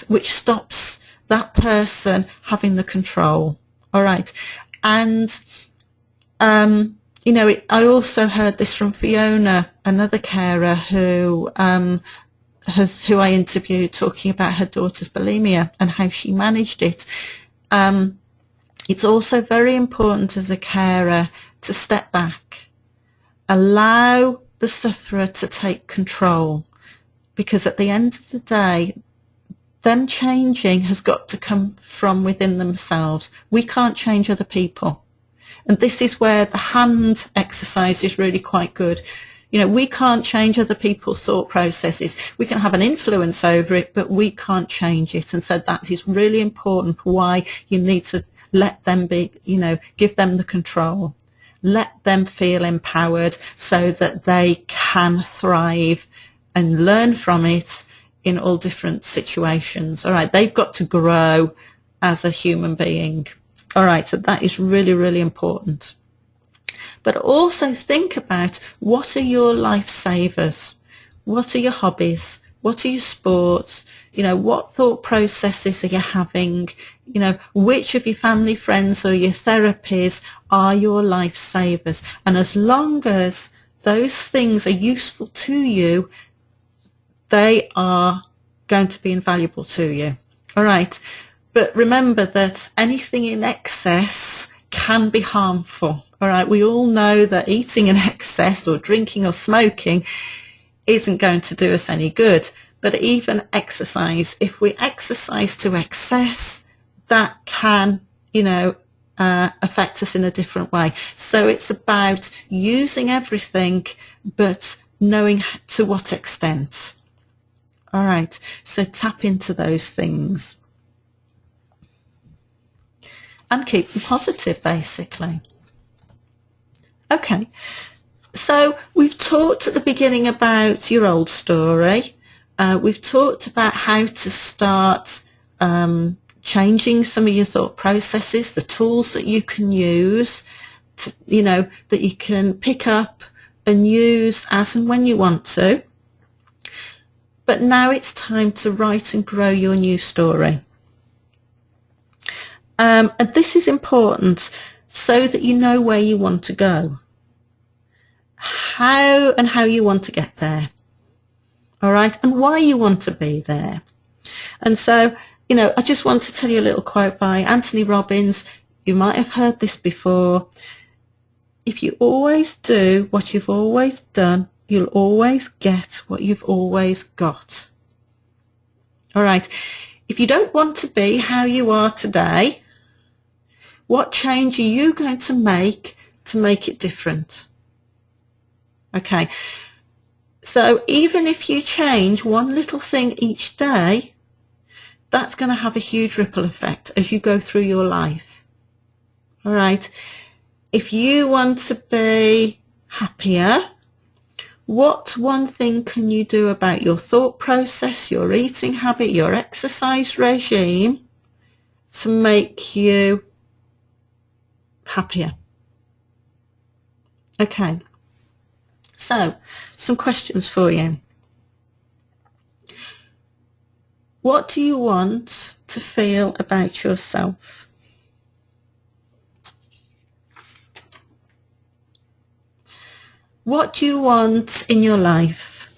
which stops that person having the control. All right. And, I also heard this from Fiona, another carer who I interviewed, talking about her daughter's bulimia and how she managed it. It's also very important as a carer to step back, allow the sufferer to take control, because at the end of the day, them changing has got to come from within themselves. We can't change other people. And this is where the hand exercise is really quite good. We can't change other people's thought processes. We can have an influence over it, but we can't change it. And so that is really important, why you need to let them be, give them the control. Let them feel empowered so that they can thrive and learn from it in all different situations. All right, they've got to grow as a human being. All right, so that is really, really important. But also think about, what are your lifesavers? What are your hobbies? What are your sports? What thought processes are you having? Which of your family, friends or your therapies are your lifesavers? And as long as those things are useful to you, they are going to be invaluable to you. All right. But remember that anything in excess can be harmful. All right. We all know that eating in excess or drinking or smoking isn't going to do us any good. But even exercise, if we exercise to excess, that can, affect us in a different way. So it's about using everything, but knowing to what extent. All right. So tap into those things. And keep them positive, basically. Okay. So we've talked at the beginning about your old story. We've talked about how to start changing some of your thought processes, the tools that you can use, that you can pick up and use as and when you want to. But now it's time to write and grow your new story. And this is important so that you know where you want to go, how you want to get there. All right, and why you want to be there. And so, I just want to tell you a little quote by Anthony Robbins. You might have heard this before. If you always do what you've always done, you'll always get what you've always got. All right, if you don't want to be how you are today, what change are you going to make it different? Okay. So even if you change one little thing each day, that's going to have a huge ripple effect as you go through your life. All right. If you want to be happier, what one thing can you do about your thought process, your eating habit, your exercise regime to make you happier? Okay. So, some questions for you. What do you want to feel about yourself? What do you want in your life?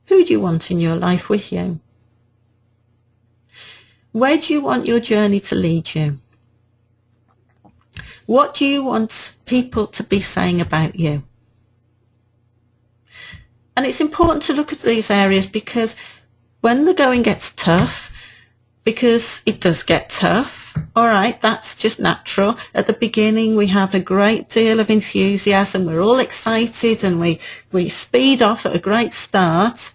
Who do you want in your life with you? Where do you want your journey to lead you? What do you want people to be saying about you? And it's important to look at these areas, because when the going gets tough, because it does get tough, all right, that's just natural. At the beginning, we have a great deal of enthusiasm. We're all excited and we speed off at a great start.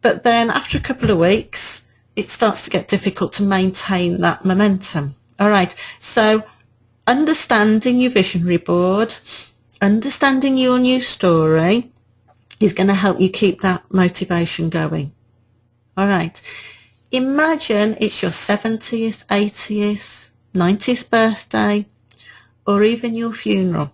But then after a couple of weeks, it starts to get difficult to maintain that momentum. All right, so understanding your visionary board, understanding your new story is going to help you keep that motivation going. All right. Imagine it's your 70th, 80th, 90th birthday, or even your funeral.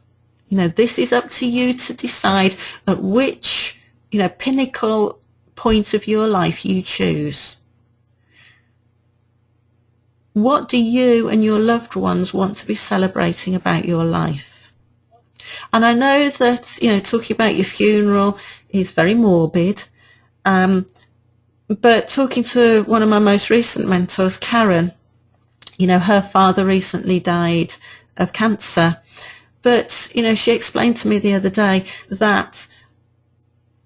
You know, this is up to you to decide at which, you know, pinnacle point of your life you choose. What do you and your loved ones want to be celebrating about your life? And I know that, you know, talking about your funeral is very morbid, but talking to one of my most recent mentors, Karen, you know, her father recently died of cancer. But, you know, she explained to me the other day that,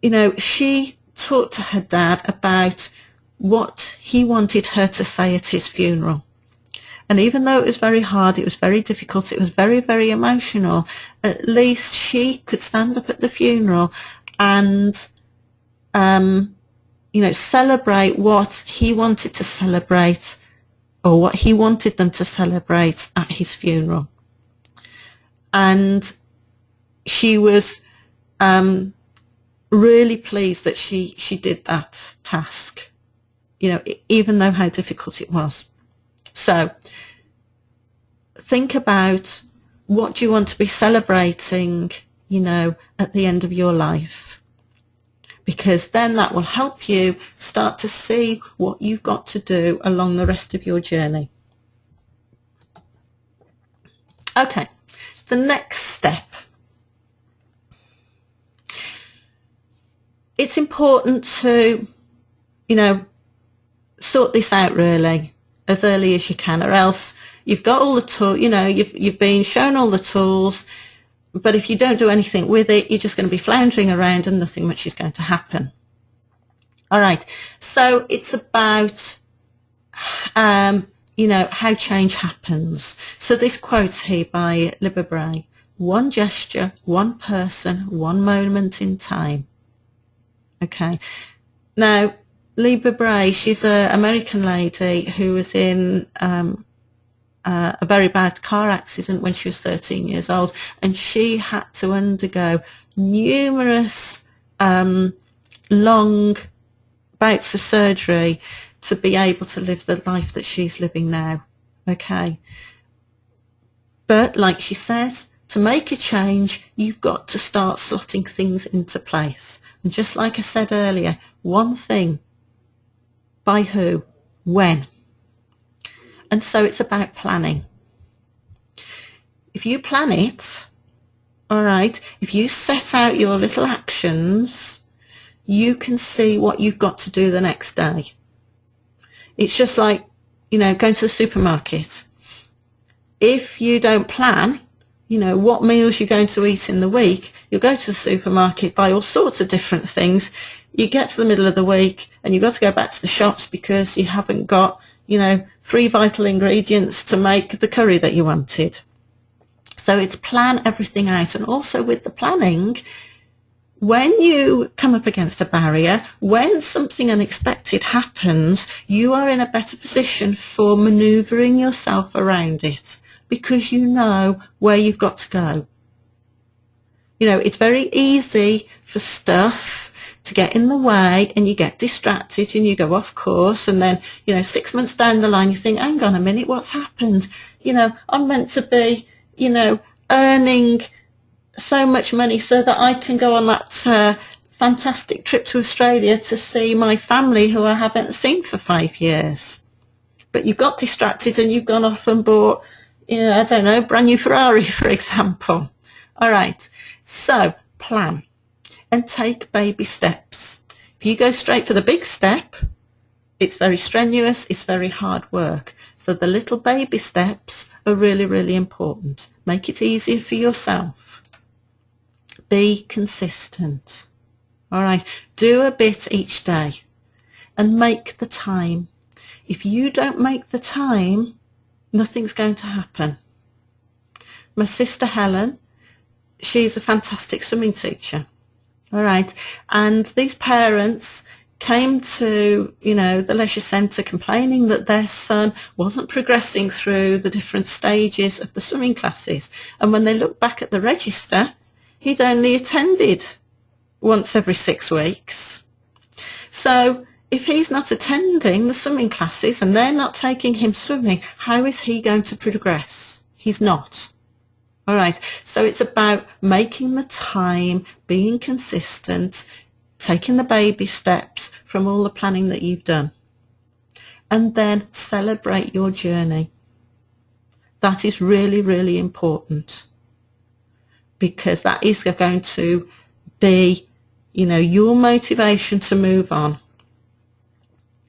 you know, she talked to her dad about what he wanted her to say at his funeral. And even though it was very hard, it was very difficult, it was very, very emotional, at least she could stand up at the funeral and, you know, celebrate what he wanted to celebrate, or what he wanted them to celebrate at his funeral. And she was really pleased that she did that task, you know, even though how difficult it was. So think about, what do you want to be celebrating, you know, at the end of your life? Because then that will help you start to see what you've got to do along the rest of your journey. Okay, the next step. It's important to, you know, sort this out really as early as you can, or else you've got all the tools, you know, you've been shown all the tools, but if you don't do anything with it, you're just going to be floundering around and nothing much is going to happen. All right, so it's about, you know, how change happens. So this quote here by Libra, one gesture, one person, one moment in time. Okay, now Libra Bray, she's an American lady who was in a very bad car accident when she was 13 years old, and she had to undergo numerous long bouts of surgery to be able to live the life that she's living now. Okay, but like she says, to make a change, you've got to start slotting things into place. And just like I said earlier, one thing, by who, when. And so it's about planning. If you plan it, all right, if you set out your little actions, you can see what you've got to do the next day. It's just like, you know, going to the supermarket. If you don't plan, you know, what meals you're going to eat in the week, you'll go to the supermarket, buy all sorts of different things. You get to the middle of the week and you've got to go back to the shops because you haven't got, you know, 3 vital ingredients to make the curry that you wanted. So it's plan everything out. And also with the planning, when you come up against a barrier, when something unexpected happens, you are in a better position for manoeuvring yourself around it, because you know where you've got to go. You know, it's very easy for stuff to get in the way and you get distracted and you go off course, and then, you know, 6 months down the line you think, hang on a minute, what's happened? You know, I'm meant to be, you know, earning so much money so that I can go on that fantastic trip to Australia to see my family who I haven't seen for 5 years. But you got distracted and you've gone off and bought, you know, I don't know, brand new Ferrari, for example. All right, so plan and take baby steps. If you go straight for the big step, it's very strenuous, it's very hard work. So the little baby steps are really, really important. Make it easier for yourself. Be consistent. All right, do a bit each day and make the time. If you don't make the time, nothing's going to happen. My sister Helen, she's a fantastic swimming teacher. All right, and these parents came to, you know, the leisure centre complaining that their son wasn't progressing through the different stages of the swimming classes. And when they looked back at the register, he'd only attended once every 6 weeks. So if he's not attending the swimming classes and they're not taking him swimming, how is he going to progress? He's not. All right. So it's about making the time, being consistent, taking the baby steps from all the planning that you've done, and then celebrate your journey. That is really, really important, because that is going to be, your motivation to move on.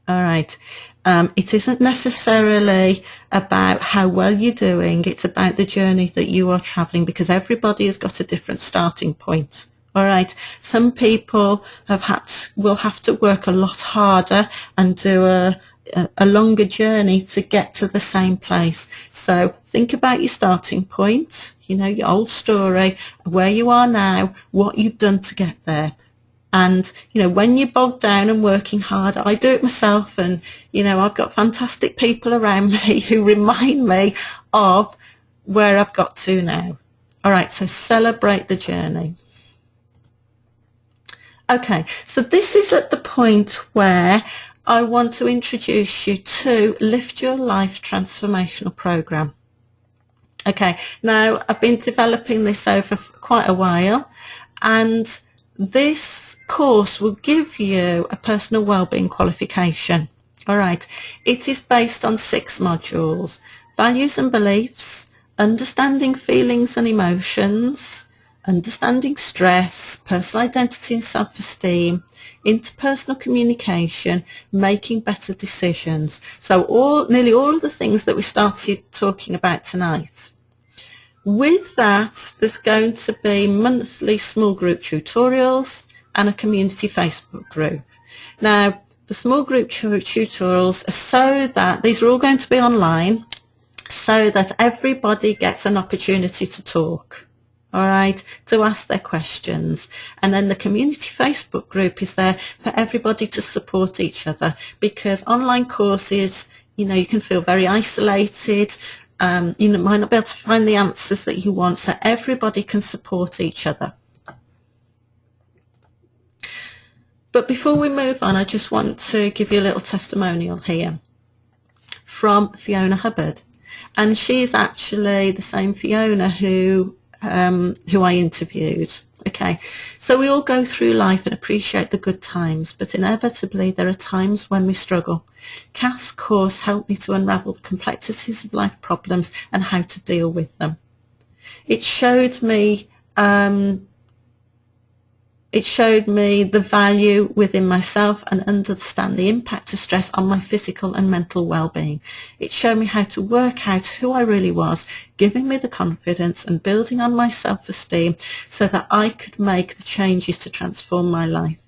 All right. It isn't necessarily about how well you're doing. It's about the journey that you are traveling, because everybody has got a different starting point. All right. Some people will have to work a lot harder and do a longer journey to get to the same place. So think about your starting point, your old story, where you are now, what you've done to get there. And, when you're bogged down and working hard, I do it myself, and, I've got fantastic people around me who remind me of where I've got to now. All right, so celebrate the journey. Okay, so this is at the point where I want to introduce you to Lift Your Life Transformational Program. Okay, now I've been developing this over quite a while, and this course will give you a personal wellbeing qualification. All right, it is based on 6 modules: values and beliefs, understanding feelings and emotions, understanding stress, personal identity and self-esteem, interpersonal communication, making better decisions. So nearly all of the things that we started talking about tonight. With that, there's going to be monthly small group tutorials and a community Facebook group. Now, the small group tutorials are so that these are all going to be online, so that everybody gets an opportunity to talk. All right, to ask their questions. And then the community Facebook group is there for everybody to support each other, because online courses, you can feel very isolated. You might not be able to find the answers that you want, so everybody can support each other. But before we move on, I just want to give you a little testimonial here from Fiona Hubbard. And she's actually the same Fiona who I interviewed. Okay, so we all go through life and appreciate the good times, but inevitably there are times when we struggle. Kath's course helped me to unravel the complexities of life problems and how to deal with them. It showed me the value within myself and understand the impact of stress on my physical and mental well-being. It showed me how to work out who I really was, giving me the confidence and building on my self-esteem so that I could make the changes to transform my life.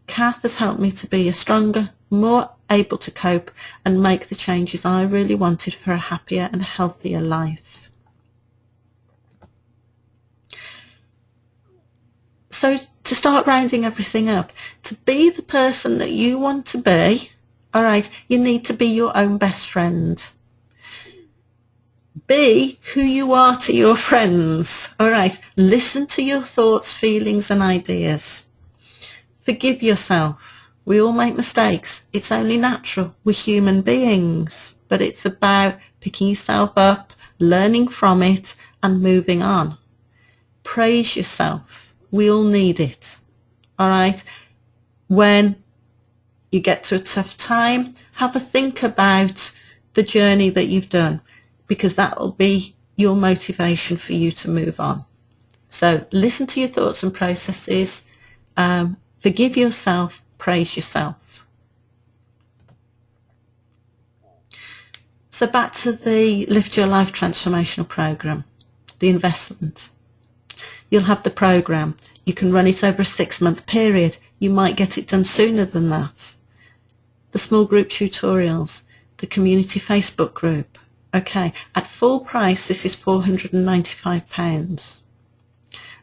Kath has helped me to be a stronger, more able to cope and make the changes I really wanted for a happier and healthier life. So to start rounding everything up, to be the person that you want to be, all right, you need to be your own best friend. Be who you are to your friends, all right? Listen to your thoughts, feelings and ideas. Forgive yourself. We all make mistakes. It's only natural. We're human beings. But it's about picking yourself up, learning from it and moving on. Praise yourself. We all need it. All right? When you get to a tough time, have a think about the journey that you've done, because that will be your motivation for you to move on. So listen to your thoughts and processes. Forgive yourself. Praise yourself. So back to the Lift Your Life Transformational Program, the investment. You'll have the program. You can run it over a 6-month period. You might get it done sooner than that. The small group tutorials, the community Facebook group. Okay, at full price, this is £495.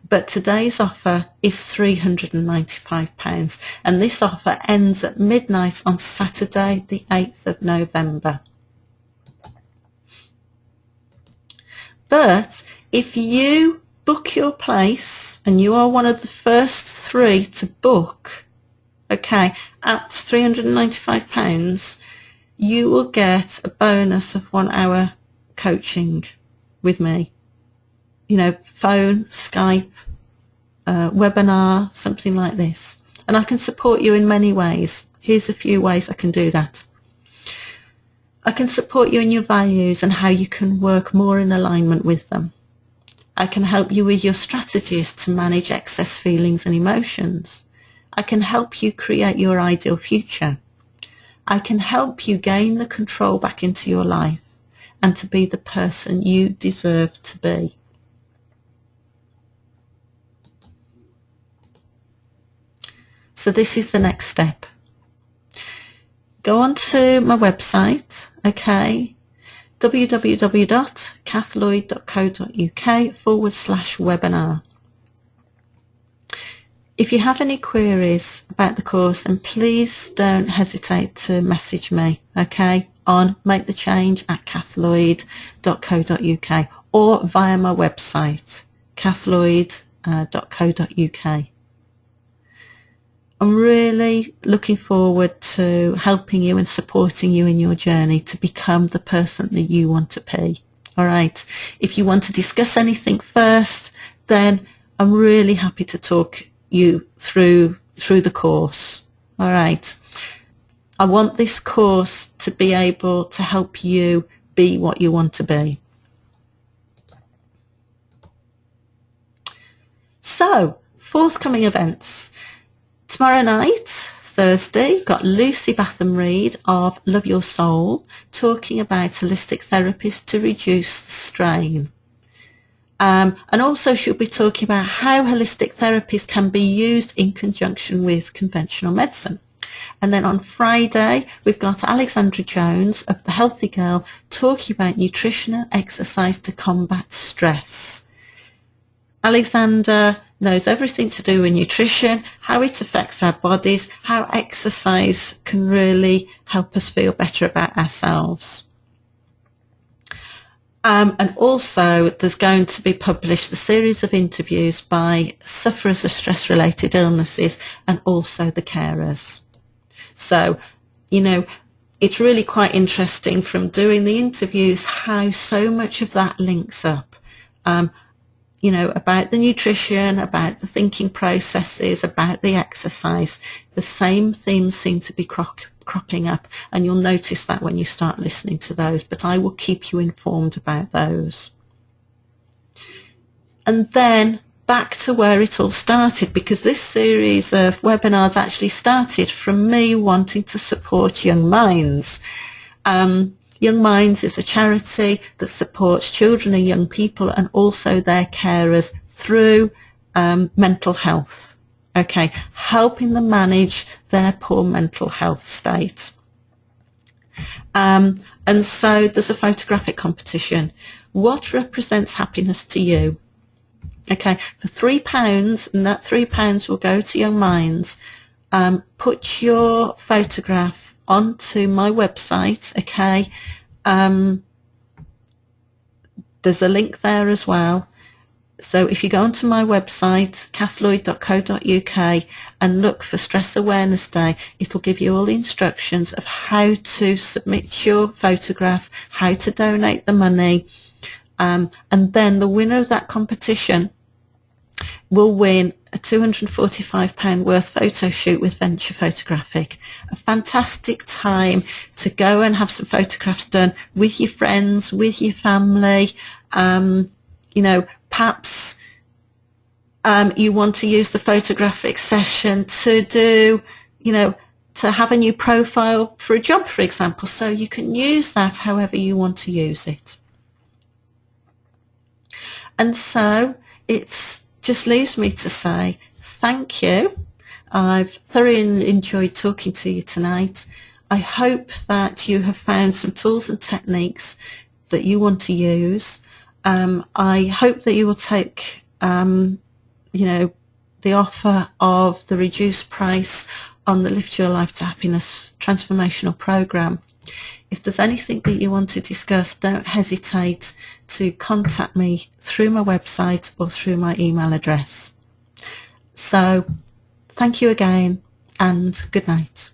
But today's offer is £395, and this offer ends at midnight on Saturday, the 8th of November. But if you book your place, and you are one of the first 3 to book, Okay, at £395, you will get a bonus of 1 hour coaching with me. You know, phone, Skype, webinar, something like this. And I can support you in many ways. Here's a few ways I can do that. I can support you in your values and how you can work more in alignment with them. I can help you with your strategies to manage excess feelings and emotions. I can help you create your ideal future. I can help you gain the control back into your life and to be the person you deserve to be. So this is the next step. Go on to my website, okay, www.kathlloyd.co.uk/webinar. If you have any queries about the course, then please don't hesitate to message me, okay, on makethenchange@kathlloyd.co.uk or via my website, kathlloyd.co.uk. I'm really looking forward to helping you and supporting you in your journey to become the person that you want to be. All right. If you want to discuss anything first, then I'm really happy to talk you through the course. All right. I want this course to be able to help you be what you want to be. So, forthcoming events. Tomorrow night, Thursday, got Lucy Batham-Reid of Love Your Soul talking about holistic therapies to reduce the strain. And also she'll be talking about how holistic therapies can be used in conjunction with conventional medicine. And then on Friday, we've got Alexandra Jones of The Healthy Girl talking about nutrition and exercise to combat stress. Alexandra knows everything to do with nutrition, how it affects our bodies, how exercise can really help us feel better about ourselves. And also there's going to be published a series of interviews by sufferers of stress-related illnesses and also the carers. So, you know, it's really quite interesting from doing the interviews how so much of that links up. You know, about the nutrition, about the thinking processes, about the exercise. The same themes seem to be cropping up, and you'll notice that when you start listening to those, but I will keep you informed about those. And then back to where it all started, because this series of webinars actually started from me wanting to support young minds. Young Minds is a charity that supports children and young people and also their carers through mental health, okay, helping them manage their poor mental health state. And so there's a photographic competition. What represents happiness to you? Okay, for £3, and that £3 will go to Young Minds. Put your photograph onto my website, okay. There's a link there as well. So if you go onto my website, kathlloyd.co.uk, and look for Stress Awareness Day, it'll give you all the instructions of how to submit your photograph, how to donate the money, and then the winner of that competition will win a £245 worth photo shoot with Venture Photographic. A fantastic time to go and have some photographs done with your friends, with your family. You know, perhaps you want to use the photographic session to do, you know, to have a new profile for a job, for example. So you can use that however you want to use it. And so it's just leaves me to say thank you. I've thoroughly enjoyed talking to you tonight. I hope that you have found some tools and techniques that you want to use. I hope that you will take, you know, the offer of the reduced price on the Lift Your Life to Happiness transformational program. If there's anything that you want to discuss, don't hesitate to contact me through my website or through my email address. So thank you again, and good night.